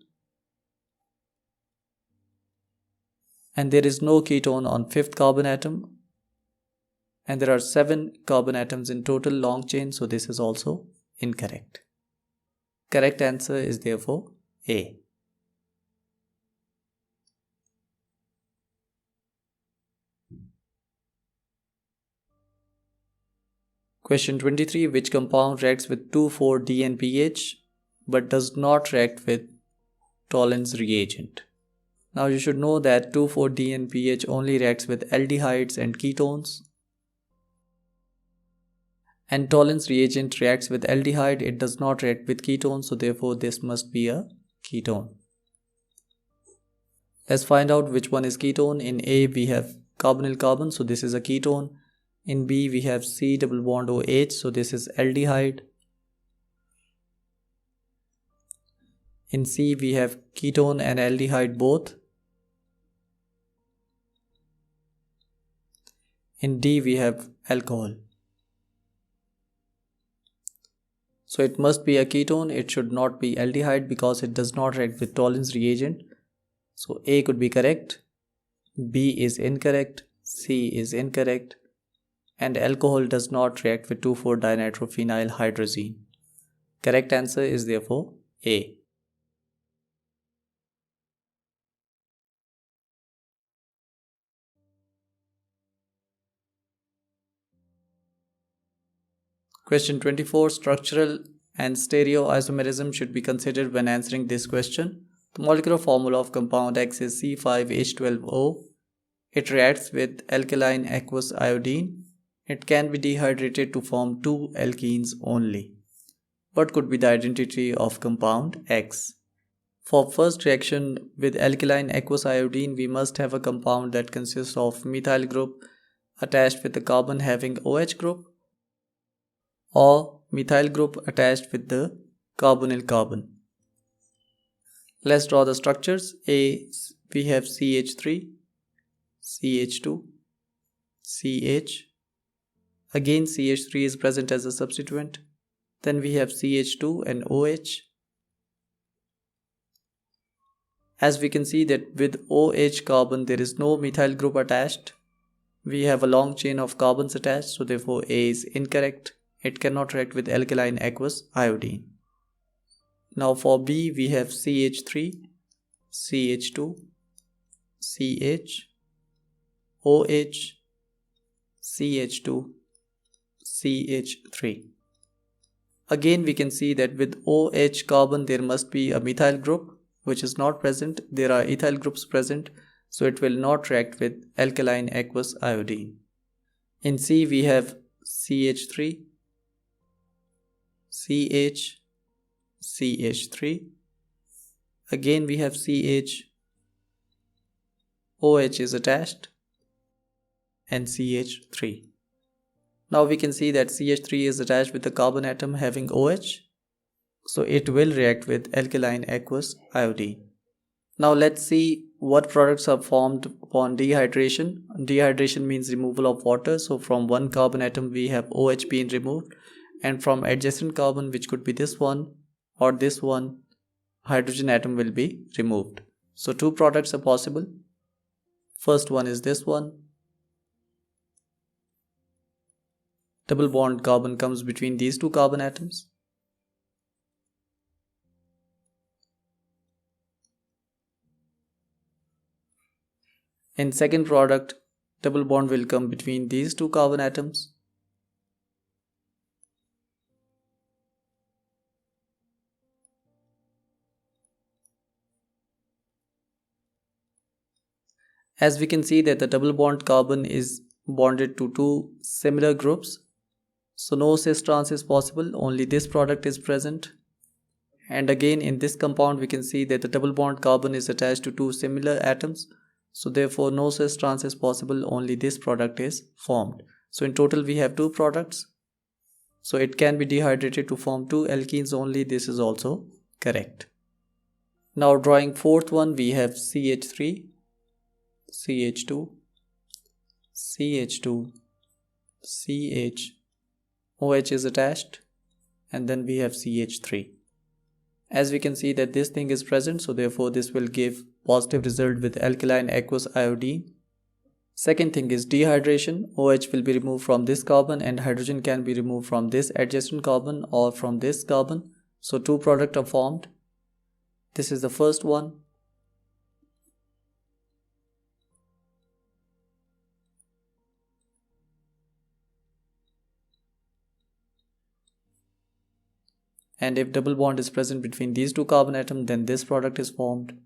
And there is no ketone on fifth carbon atom. And there are 7 carbon atoms in total long chain, so this is also incorrect. Correct answer is therefore A. Question 23. Which compound reacts with 2,4-DNPH but does not react with Tollens reagent? Now you should know that 2,4-DNPH only reacts with aldehydes and ketones. And Tollens reagent reacts with aldehyde, it does not react with ketones, so therefore this must be a ketone. Let's find out which one is ketone. In A we have carbonyl carbon, so this is a ketone. In B we have C double bond OH, so this is aldehyde. In C we have ketone and aldehyde both. In D we have alcohol. So it must be a ketone, it should not be aldehyde because it does not react with Tollens reagent. So A could be correct, B is incorrect, C is incorrect, and alcohol does not react with 2,4-dinitrophenyl hydrazine. Correct answer is therefore A. Question 24. Structural and stereoisomerism should be considered when answering this question. The molecular formula of compound X is C5H12O. It reacts with alkaline aqueous iodine. It can be dehydrated to form 2 alkenes only. What could be the identity of compound X? For first reaction with alkaline aqueous iodine, we must have a compound that consists of methyl group attached with a carbon having OH group, or methyl group attached with the carbonyl carbon. Let's draw the structures. A, we have CH3, CH2, CH. Again CH3 is present as a substituent. Then we have CH2 and OH. As we can see that with OH carbon there is no methyl group attached. We have a long chain of carbons attached, so therefore A is incorrect. It cannot react with alkaline aqueous iodine. Now for B we have CH3, CH2, CH, OH, CH2, CH3. Again we can see that with OH carbon there must be a methyl group which is not present. There are ethyl groups present, so it will not react with alkaline aqueous iodine. In C we have CH3, CH, CH3. Again we have CH, OH is attached, and CH3. Now we can see that CH3 is attached with the carbon atom having OH, so it will react with alkaline aqueous iodine. Now let's see what products are formed upon dehydration. Dehydration means removal of water, so from one carbon atom we have OH being removed, and from adjacent carbon, which could be this one or this one, hydrogen atom will be removed. So 2 products are possible. First one is this one. Double bond carbon comes between these 2 carbon atoms. In second product, double bond will come between these 2 carbon atoms. As we can see that the double bond carbon is bonded to 2 similar groups, so no cis trans is possible, only this product is present. And again in this compound we can see that the double bond carbon is attached to 2 similar atoms, so therefore no cis trans is possible, only this product is formed. So in total we have 2 products, so it can be dehydrated to form 2 alkenes only. This is also correct. Now drawing fourth one, we have CH3, CH2, CH2, CH, OH is attached, and then we have CH3. As we can see that this thing is present, so therefore this will give positive result with alkaline aqueous iodine. Second thing is dehydration. OH will be removed from this carbon and hydrogen can be removed from this adjacent carbon or from this carbon. So 2 products are formed. This is the first one. and if double bond is present between these two carbon atoms, then this product is formed.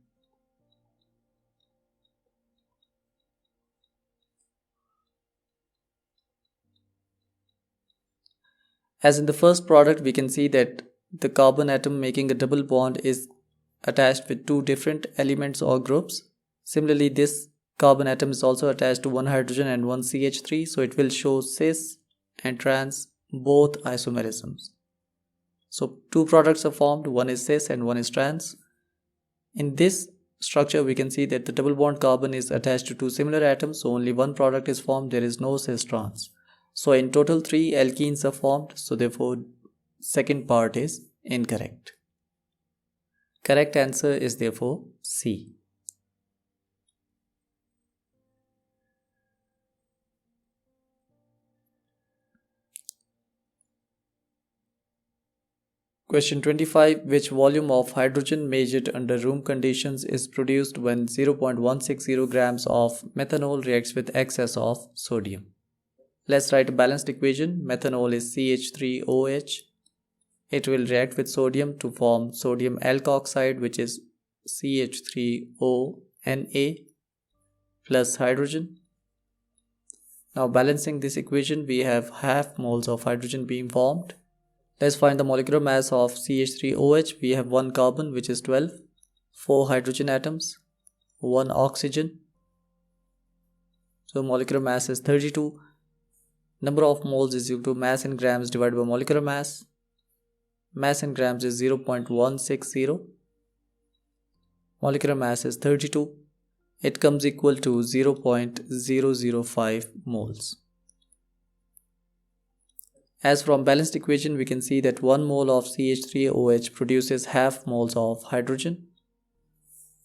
As in the first product, we can see that the carbon atom making a double bond is attached with two different elements or groups. Similarly, this carbon atom is also attached to one hydrogen and one CH3, so it will show cis and trans both isomerisms. So two products are formed, one is cis and one is trans. In this structure, we can see that the double bond carbon is attached to two similar atoms, so only one product is formed, there is no cis trans. So in total 3 alkenes are formed, so therefore second part is incorrect. Correct answer is therefore C. Question 25. Which volume of hydrogen measured under room conditions is produced when 0.160 grams of methanol reacts with excess of sodium? Let's write a balanced equation. Methanol is CH3OH. It will react with sodium to form sodium alkoxide, which is CH3ONa plus hydrogen. Now balancing this equation, we have half moles of hydrogen being formed. Let's find the molecular mass of CH3OH. We have 1 carbon, which is 12, 4 hydrogen atoms, 1 oxygen. So molecular mass is 32. Number of moles is equal to mass in grams divided by molecular mass. Mass in grams is 0.160. Molecular mass is 32. It comes equal to 0.005 moles. As from balanced equation, we can see that 1 mole of CH3OH produces half moles of hydrogen.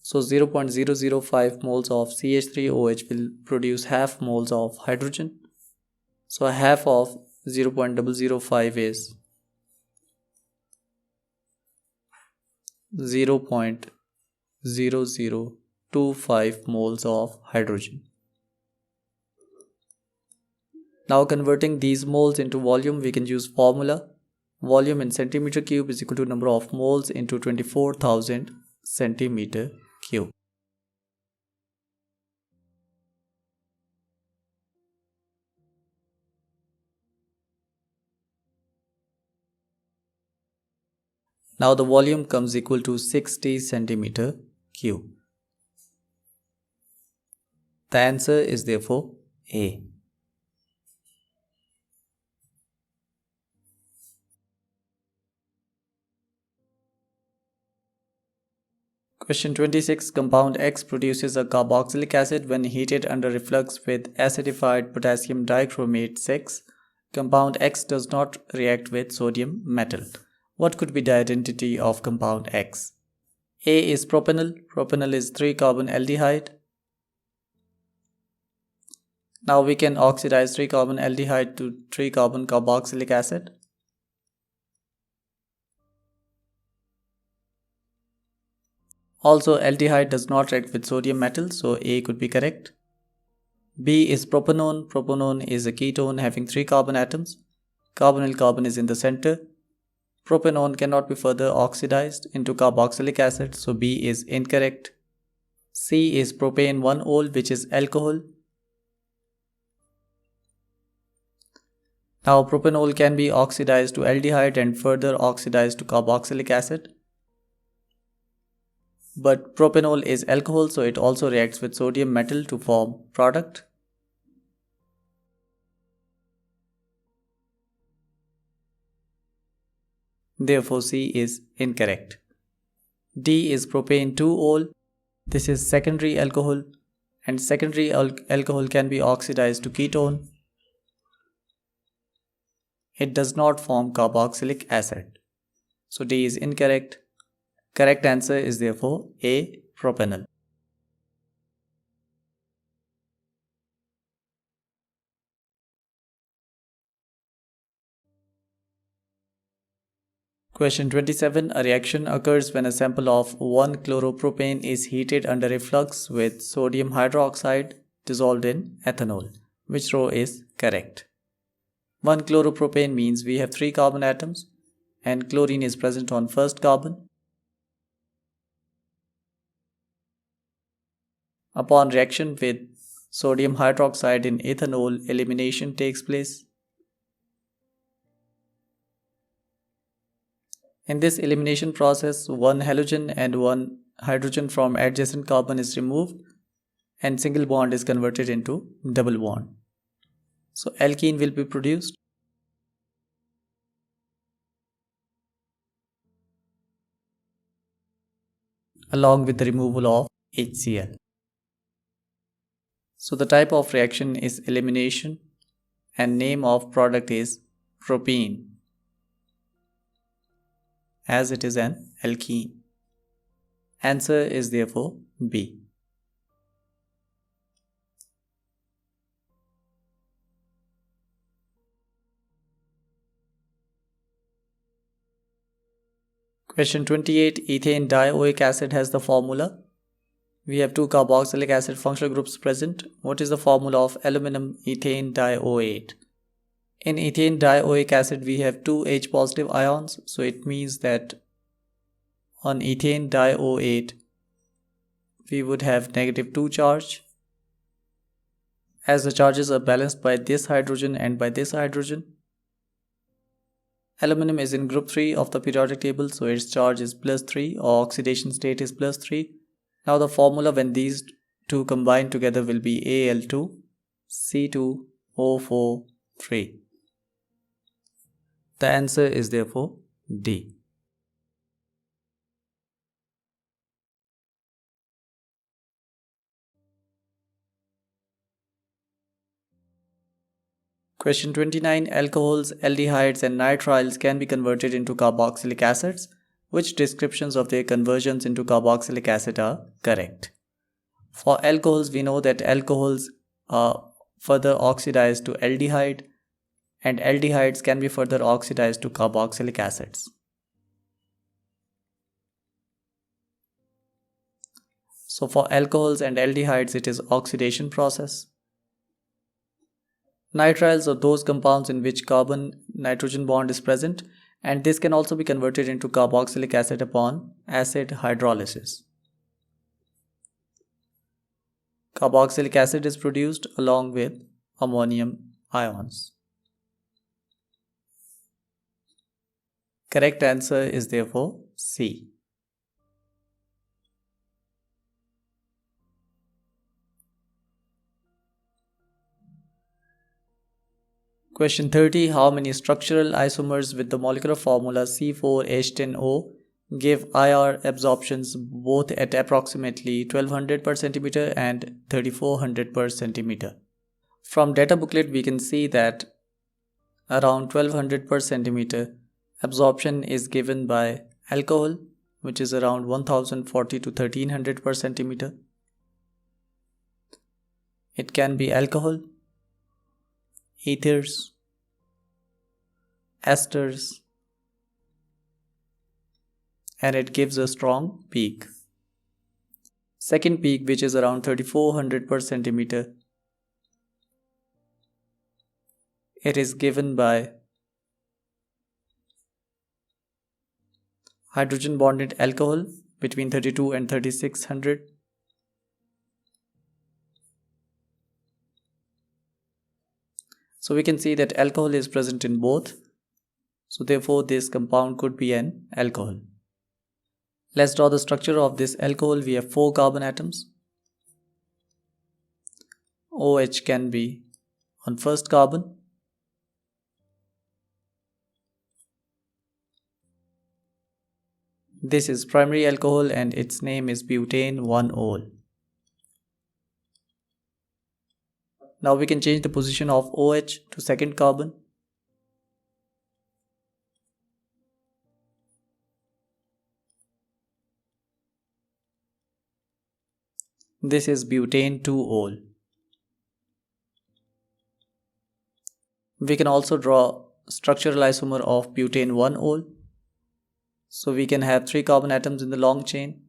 So 0.005 moles of CH3OH will produce half moles of hydrogen. So half of 0.005 is 0.0025 moles of hydrogen. Now converting these moles into volume, we can use formula. Volume in centimeter cube is equal to number of moles into 24,000 centimeter cube. Now the volume comes equal to 60 centimeter cube. The answer is therefore A. Question 26. Compound X produces a carboxylic acid when heated under reflux with acidified potassium dichromate 6. Compound X does not react with sodium metal. What could be the identity of compound X? A is propanol. Propanol is 3-carbon aldehyde. Now we can oxidize 3-carbon aldehyde to 3-carbon carboxylic acid. Also, aldehyde does not react with sodium metal, so A could be correct. B is propanone. Propanone is a ketone having 3 carbon atoms. Carbonyl carbon is in the center. Propanone cannot be further oxidized into carboxylic acid, so B is incorrect. C is propane 1-ol, which is alcohol. Now propanol can be oxidized to aldehyde and further oxidized to carboxylic acid. But propanol is alcohol, so it also reacts with sodium metal to form product. Therefore C is incorrect. D is propane 2-ol. This is secondary alcohol, and secondary alcohol can be oxidized to ketone. It does not form carboxylic acid. So D is incorrect. Correct answer is therefore A, propanol. Question 27. A reaction occurs when a sample of 1-chloropropane is heated under reflux with sodium hydroxide dissolved in ethanol. Which row is correct? 1-chloropropane means we have 3 carbon atoms, and chlorine is present on first carbon. Upon reaction with sodium hydroxide in ethanol, elimination takes place. In this elimination process, one halogen and one hydrogen from adjacent carbon is removed and single bond is converted into double bond. So alkene will be produced. Along with the removal of HCl. So the type of reaction is elimination and name of product is propene, as it is an alkene. Answer is therefore B. Question 28. Ethane dioic acid has the formula. We have two carboxylic acid functional groups present. What is the formula of aluminum ethane dioate? In ethane dioic acid we have two H positive ions, so it means that on ethane dioate we would have -2 charge, as the charges are balanced by this hydrogen and by this hydrogen. Aluminum is in group 3 of the periodic table, so its charge is +3 or oxidation state is +3. Now the formula when these two combine together will be Al2C2O4 3. The answer is therefore D. Question 29. Alcohols, aldehydes and nitriles can be converted into carboxylic acids. Which descriptions of their conversions into carboxylic acid are correct? For alcohols, we know that alcohols are further oxidized to aldehyde and aldehydes can be further oxidized to carboxylic acids. So for alcohols and aldehydes, it is oxidation process. Nitriles are those compounds in which carbon-nitrogen bond is present, and this can also be converted into carboxylic acid upon acid hydrolysis. Carboxylic acid is produced along with ammonium ions. Correct answer is therefore C. Question 30. How many structural isomers with the molecular formula C4H10O give IR absorptions both at approximately 1200 per centimeter and 3400 per centimeter? From data booklet we can see that around 1200 per centimeter absorption is given by alcohol, which is around 1040 to 1300 per centimeter. It can be alcohol, ethers, esters, and it gives a strong peak. Second peak, which is around 3400 per centimeter, it is given by hydrogen bonded alcohol between 32 and 3600. So we can see that alcohol is present in both. So therefore this compound could be an alcohol. Let's draw the structure of this alcohol. We have 4 carbon atoms. OH can be on first carbon. This is primary alcohol and its name is butane 1-ol. Now we can change the position of OH to second carbon. This is butane 2-ol. We can also draw structural isomer of butane 1-ol. So we can have 3 carbon atoms in the long chain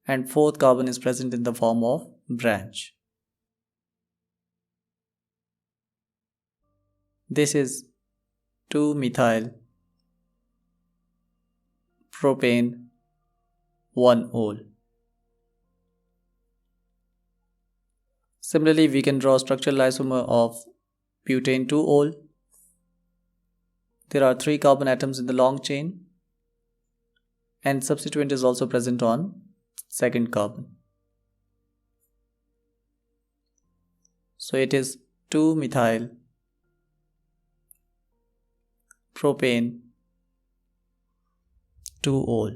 and 4th carbon is present in the form of branch. This is 2-methyl propane 1 ol. Similarly, we can draw structural isomer of butane 2 ol. There are 3 carbon atoms in the long chain, and substituent is also present on second carbon. So it is 2-methyl propane 2 ol.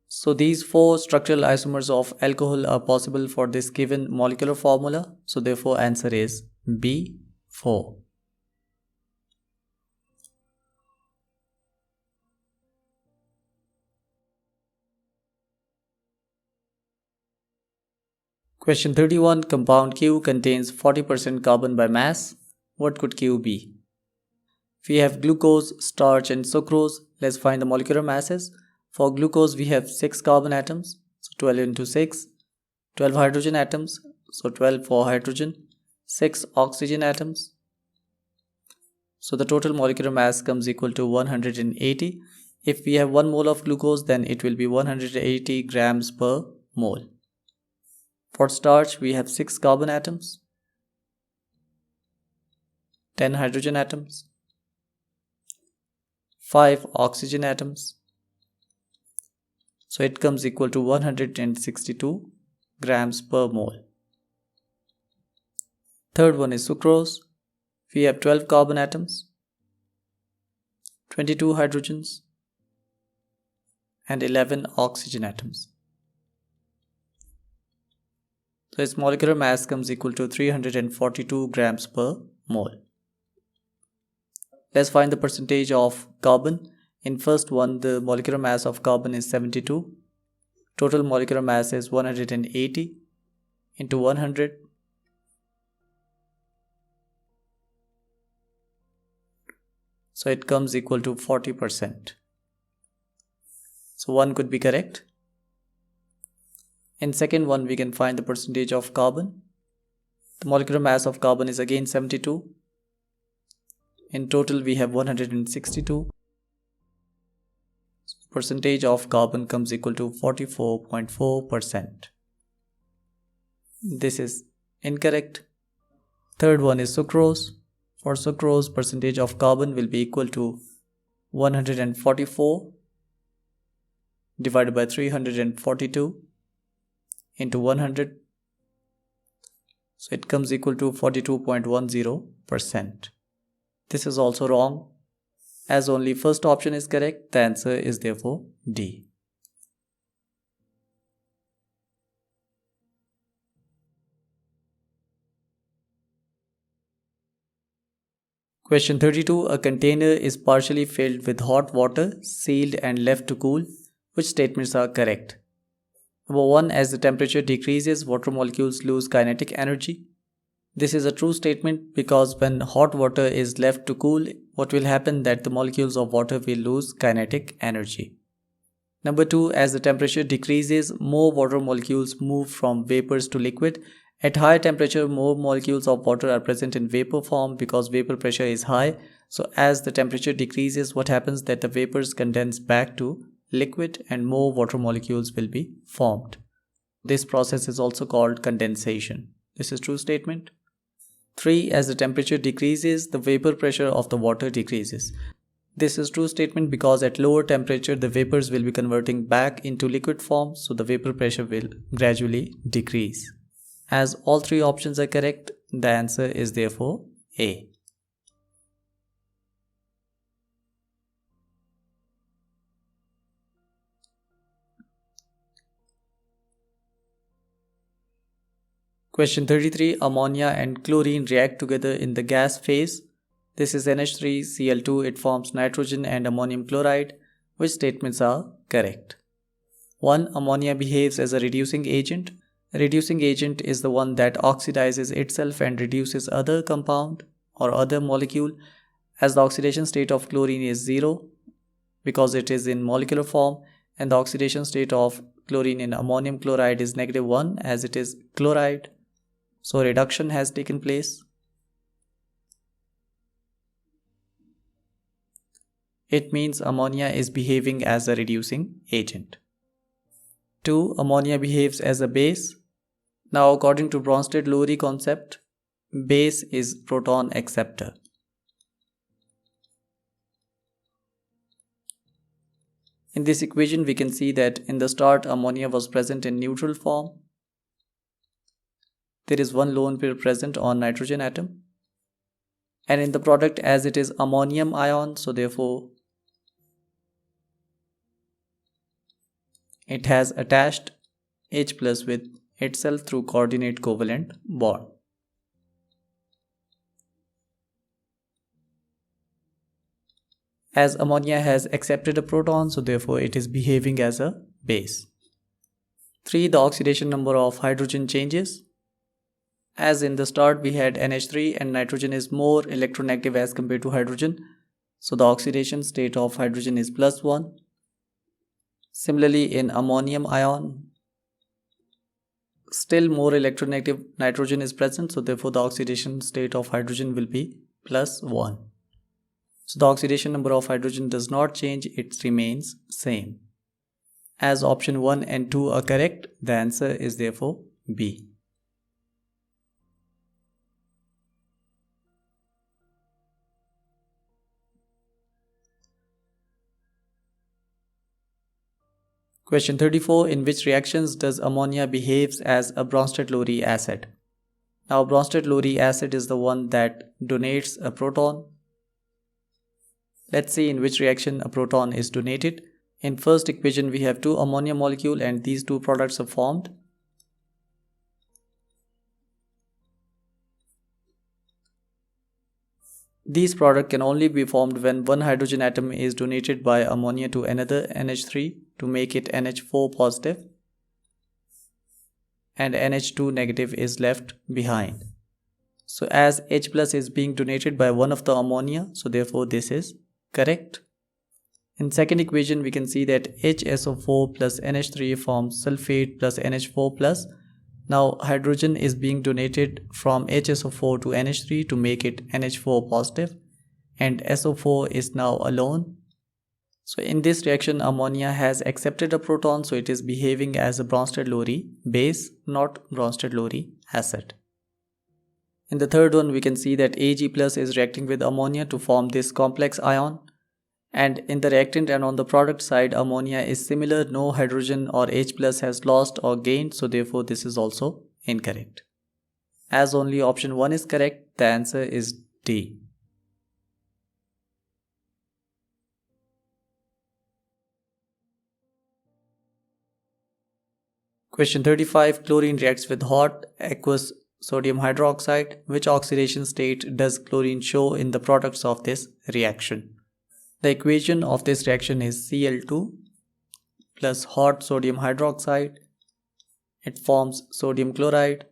So these 4 structural isomers of alcohol are possible for this given molecular formula. So therefore answer is B4. Question 31. Compound Q contains 40% carbon by mass. What could Q be? We have glucose, starch and sucrose. Let's find the molecular masses. For glucose we have 6 carbon atoms, so 12 into 6, 12 hydrogen atoms, so 12 for hydrogen, 6 oxygen atoms. So the total molecular mass comes equal to 180. If we have 1 mole of glucose, then it will be 180 grams per mole. For starch we have 6 carbon atoms, 10 hydrogen atoms, 5 oxygen atoms. So it comes equal to 162 grams per mole. Third one is sucrose. We have 12 carbon atoms, 22 hydrogens and 11 oxygen atoms. So its molecular mass comes equal to 342 grams per mole. Let's find the percentage of carbon. In first one, the molecular mass of carbon is 72. Total molecular mass is 180 into 100. So it comes equal to 40%. So 1 could be correct. In second one, we can find the percentage of carbon. The molecular mass of carbon is again 72. In total, we have 162. So percentage of carbon comes equal to 44.4%. This is incorrect. Third one is sucrose. For sucrose, percentage of carbon will be equal to 144 divided by 342 into 100. So it comes equal to 42.10%. This is also wrong. As only first option is correct, the answer is therefore D. Question 32. A container is partially filled with hot water, sealed and left to cool. Which statements are correct? Number 1. As the temperature decreases, water molecules lose kinetic energy. This is a true statement because when hot water is left to cool, what will happen that the molecules of water will lose kinetic energy. Number 2. As the temperature decreases, more water molecules move from vapors to liquid. At high temperature, more molecules of water are present in vapor form because vapor pressure is high. So as the temperature decreases, what happens that the vapors condense back to liquid and more water molecules will be formed. This process is also called condensation. This is true statement. 3. As the temperature decreases, the vapor pressure of the water decreases. This is true statement because at lower temperature, the vapors will be converting back into liquid form, so the vapor pressure will gradually decrease. As all 3 options are correct, the answer is therefore A. Question 33. Ammonia and chlorine react together in the gas phase. This is NH3Cl2. It forms nitrogen and ammonium chloride. Which statements are correct? 1. Ammonia behaves as a reducing agent. A reducing agent is the one that oxidizes itself and reduces other compound or other molecule. As the oxidation state of chlorine is 0 because it is in molecular form, and the oxidation state of chlorine in ammonium chloride is -1 as it is chloride. So reduction has taken place. It means ammonia is behaving as a reducing agent. 2. Ammonia behaves as a base. Now according to Bronsted Lowry concept, base is proton acceptor. In this equation we can see that in the start ammonia was present in neutral form. There is one lone pair present on nitrogen atom. And in the product, as it is ammonium ion, so therefore it has attached H plus with itself through coordinate covalent bond. As ammonia has accepted a proton, so therefore it is behaving as a base. 3. The oxidation number of hydrogen changes. As in the start we had NH3 and nitrogen is more electronegative as compared to hydrogen. So the oxidation state of hydrogen is +1. Similarly in ammonium ion, still more electronegative nitrogen is present. So therefore the oxidation state of hydrogen will be +1. So the oxidation number of hydrogen does not change, it remains same. As option 1 and 2 are correct, the answer is therefore B. Question 34. In which reactions does ammonia behaves as a Bronsted Lowry acid? Now Bronsted Lowry acid is the one that donates a proton. Let's see in which reaction a proton is donated. In first equation we have two ammonia molecule and these two products are formed. These products can only be formed when one hydrogen atom is donated by ammonia to another NH3 to make it NH4 positive and NH2 negative is left behind. So as H plus is being donated by one of the ammonia, so therefore this is correct. In second equation we can see that HSO4 plus NH3 forms sulfate plus NH4 plus. Now hydrogen is being donated from HSO4 to NH3 to make it NH4 positive and SO4 is now alone. So in this reaction ammonia has accepted a proton, so it is behaving as a Bronsted Lowry base, not Bronsted Lowry acid. In the third one we can see that Ag plus is reacting with ammonia to form this complex ion. And in the reactant and on the product side ammonia is similar, no hydrogen or H plus has lost or gained, so therefore this is also incorrect. As only option 1 is correct, the answer is D. Question 35. Chlorine reacts with hot aqueous sodium hydroxide. Which oxidation state does chlorine show in the products of this reaction? The equation of this reaction is Cl2 plus hot sodium hydroxide. It forms sodium chloride,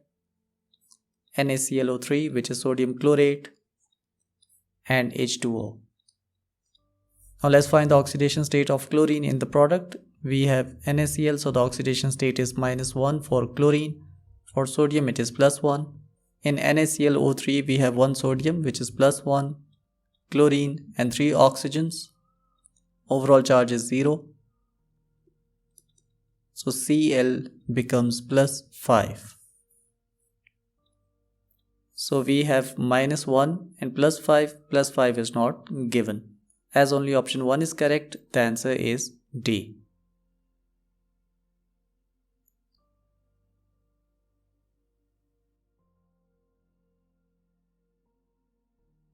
NaClO3 which is sodium chlorate and H2O. Now let's find the oxidation state of chlorine in the product. We have NaCl, so the oxidation state is -1 for chlorine. For sodium it is +1. In NaClO3 we have one sodium which is +1. Chlorine and 3 oxygens. Overall charge is 0. So Cl becomes +5. So we have -1 and +5. +5 is not given. As only option 1 is correct, the answer is D.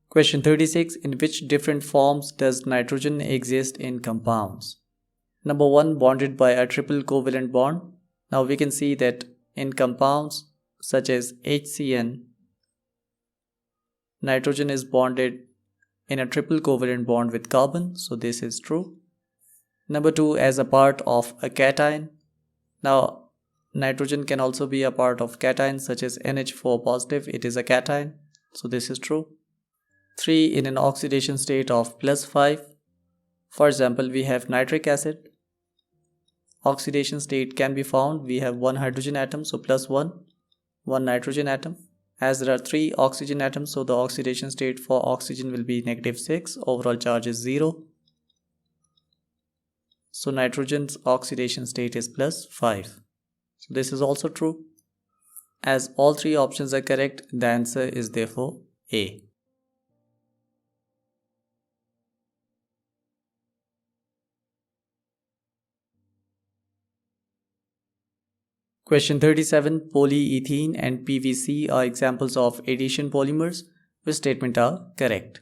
Question 36. In which different forms does nitrogen exist in compounds? Number 1, bonded by a triple covalent bond. Now we can see that in compounds such as HCN, nitrogen is bonded in a triple covalent bond with carbon, so this is true. Number 2, as a part of a cation. Now nitrogen can also be a part of cations such as NH4 positive, it is a cation, so this is true. 3, in an oxidation state of +5. For example, we have nitric acid. Oxidation state can be found. We have one hydrogen atom, so +1, one nitrogen atom. As there are 3 oxygen atoms, so the oxidation state for oxygen will be -6. Overall charge is 0. So nitrogen's oxidation state is +5. So this is also true. As all three options are correct, the answer is therefore A. Question 37. Polyethylene and PVC are examples of addition polymers. Which statement are correct?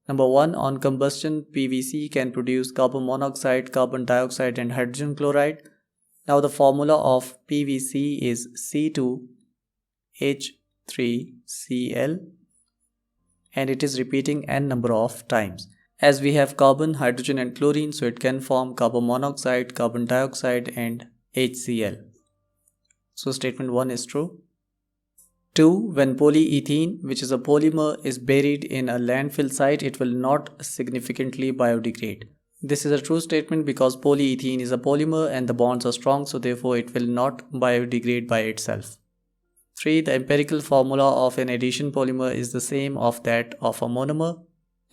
Number 1. On combustion, PVC can produce carbon monoxide, carbon dioxide and hydrogen chloride. Now the formula of PVC is C2H3Cl and it is repeating n number of times. As we have carbon, hydrogen and chlorine, so it can form carbon monoxide, carbon dioxide and HCl. So statement 1 is true. 2. When polyethylene, which is a polymer, is buried in a landfill site, it will not significantly biodegrade. This is a true statement because polyethylene is a polymer and the bonds are strong, so therefore it will not biodegrade by itself. 3. The empirical formula of an addition polymer is the same of that of a monomer.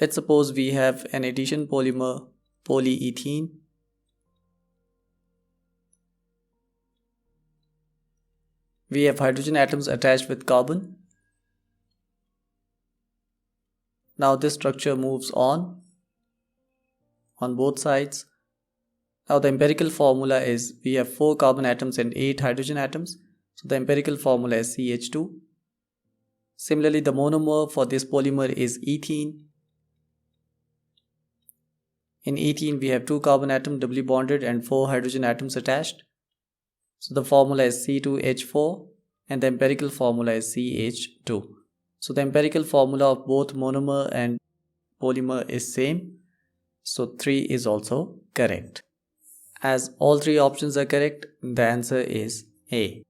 Let's suppose we have an addition polymer, polyethylene. We have hydrogen atoms attached with carbon. Now this structure moves on both sides. Now the empirical formula is we have 4 carbon atoms and 8 hydrogen atoms. So the empirical formula is CH2. Similarly, the monomer for this polymer is ethene. In ethene, we have 2 carbon atoms doubly bonded and 4 hydrogen atoms attached. So the formula is C2H4 and the empirical formula is CH2. So the empirical formula of both monomer and polymer is same. So 3 is also correct. As all 3 options are correct, the answer is A.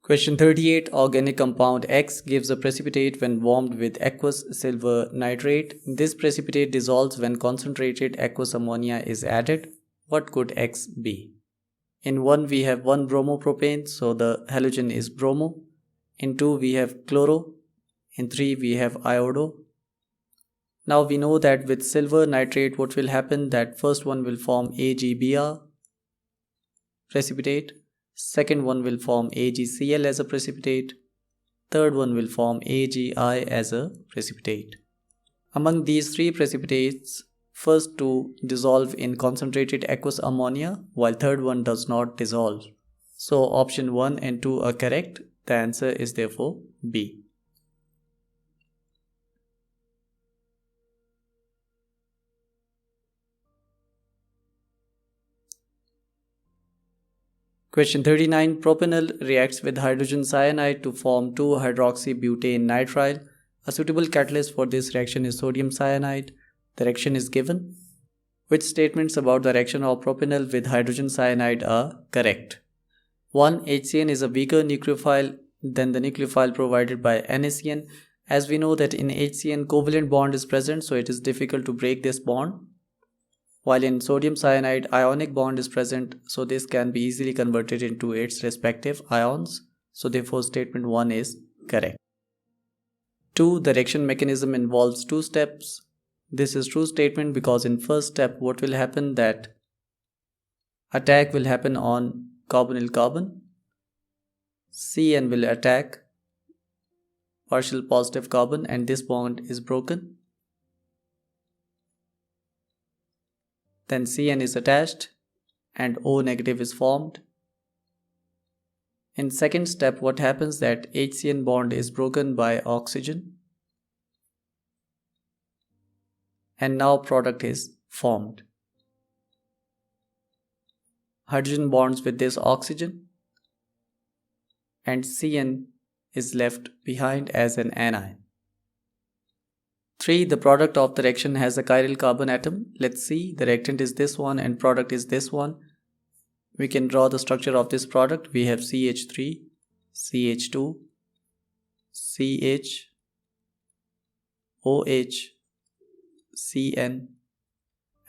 Question 38. Organic compound X gives a precipitate when warmed with aqueous silver nitrate. This precipitate dissolves when concentrated aqueous ammonia is added. What could X be? In 1 we have 1 bromopropane, so the halogen is bromo. In 2 we have chloro. In 3 we have iodo. Now we know that with silver nitrate what will happen, that first one will form AgBr precipitate. Second one will form AgCl as a precipitate. Third one will form AgI as a precipitate. Among these 3 precipitates, first 2 dissolve in concentrated aqueous ammonia, while third one does not dissolve. So option 1 and 2 are correct. The answer is therefore B. Question 39. Propanol reacts with hydrogen cyanide to form 2-hydroxybutane nitrile. A suitable catalyst for this reaction is sodium cyanide. The reaction is given. Which statements about the reaction of propanol with hydrogen cyanide are correct? 1. HCN is a weaker nucleophile than the nucleophile provided by NaCN. As we know that in HCN covalent bond is present, so it is difficult to break this bond. While in sodium cyanide, ionic bond is present, so this can be easily converted into its respective ions. So therefore statement 1 is correct. 2. The reaction mechanism involves 2 steps. This is true statement because in first step what will happen, that attack will happen on carbonyl carbon. CN will attack partial positive carbon and this bond is broken. Then Cn is attached and O negative is formed. In second step what happens, that HCN bond is broken by oxygen and now product is formed. Hydrogen bonds with this oxygen and Cn is left behind as an anion. 3. The product of the reaction has a chiral carbon atom. Let's see, the reactant is this one and product is this one. We can draw the structure of this product. We have CH3, CH2, CH, OH, Cn.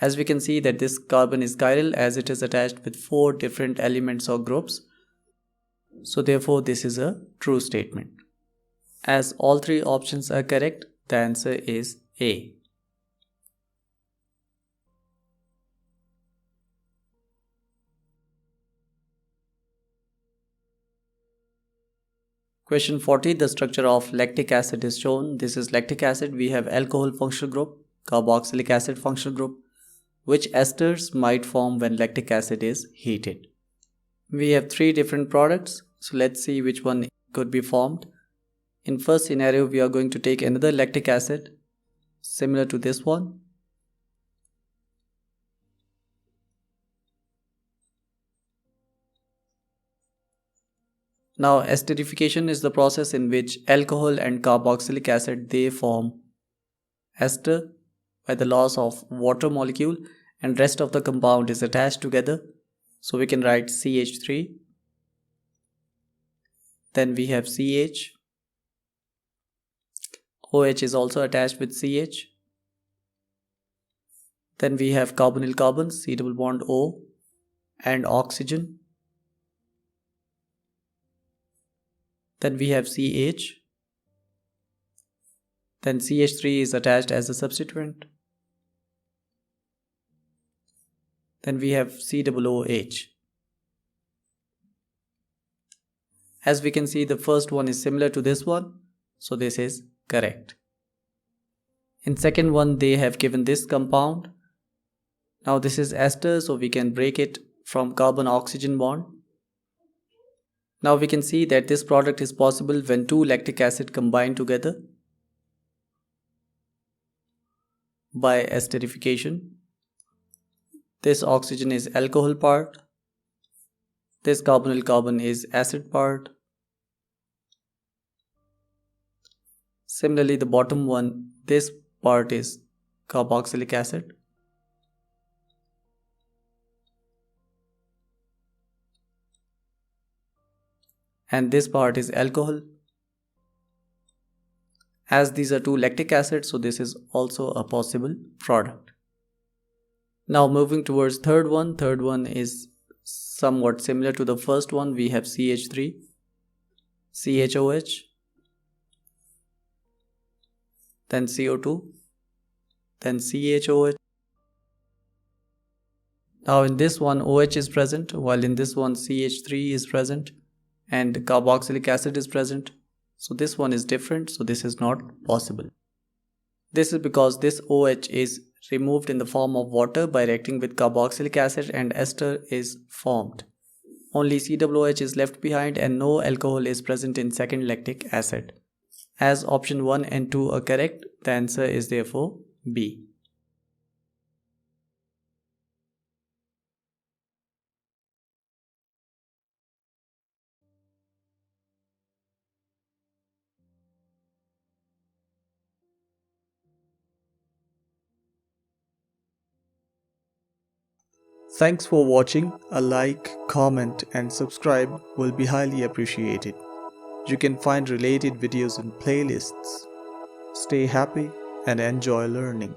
As we can see that this carbon is chiral as it is attached with 4 different elements or groups. So therefore this is a true statement. As all three options are correct, the answer is A. Question 40. The structure of lactic acid is shown. This is lactic acid. We have alcohol functional group, carboxylic acid functional group. Which esters might form when lactic acid is heated? We have three different products. So let's see which one could be formed. In first scenario, we are going to take another lactic acid similar to this one. Now esterification is the process in which alcohol and carboxylic acid, they form ester by the loss of water molecule, and rest of the compound is attached together. So we can write CH3. Then we have CH. OH is also attached with CH. Then we have carbonyl carbons, C double bond O, and oxygen. Then we have CH. Then CH3 is attached as a substituent. Then we have COOH. As we can see, the first one is similar to this one, so this is correct. In second one, they have given this compound. Now this is ester, so we can break it from carbon-oxygen bond. Now we can see that this product is possible when two lactic acid combine together by esterification. This oxygen is alcohol part. This carbonyl carbon is acid part. Similarly, the bottom one, this part is carboxylic acid. And this part is alcohol. As these are two lactic acids, so this is also a possible product. Now moving towards third one. Third one is somewhat similar to the first one. We have CH3, CHOH, then CO2, then CHOH. Now in this one OH is present, while in this one CH3 is present and carboxylic acid is present. So this one is different, so this is not possible. This is because this OH is removed in the form of water by reacting with carboxylic acid and ester is formed. Only COOH is left behind and no alcohol is present in second lactic acid. As option 1 and 2 are correct, the answer is therefore B. Thanks for watching. A like, comment and subscribe will be highly appreciated. You can find related videos in playlists. Stay happy and enjoy learning.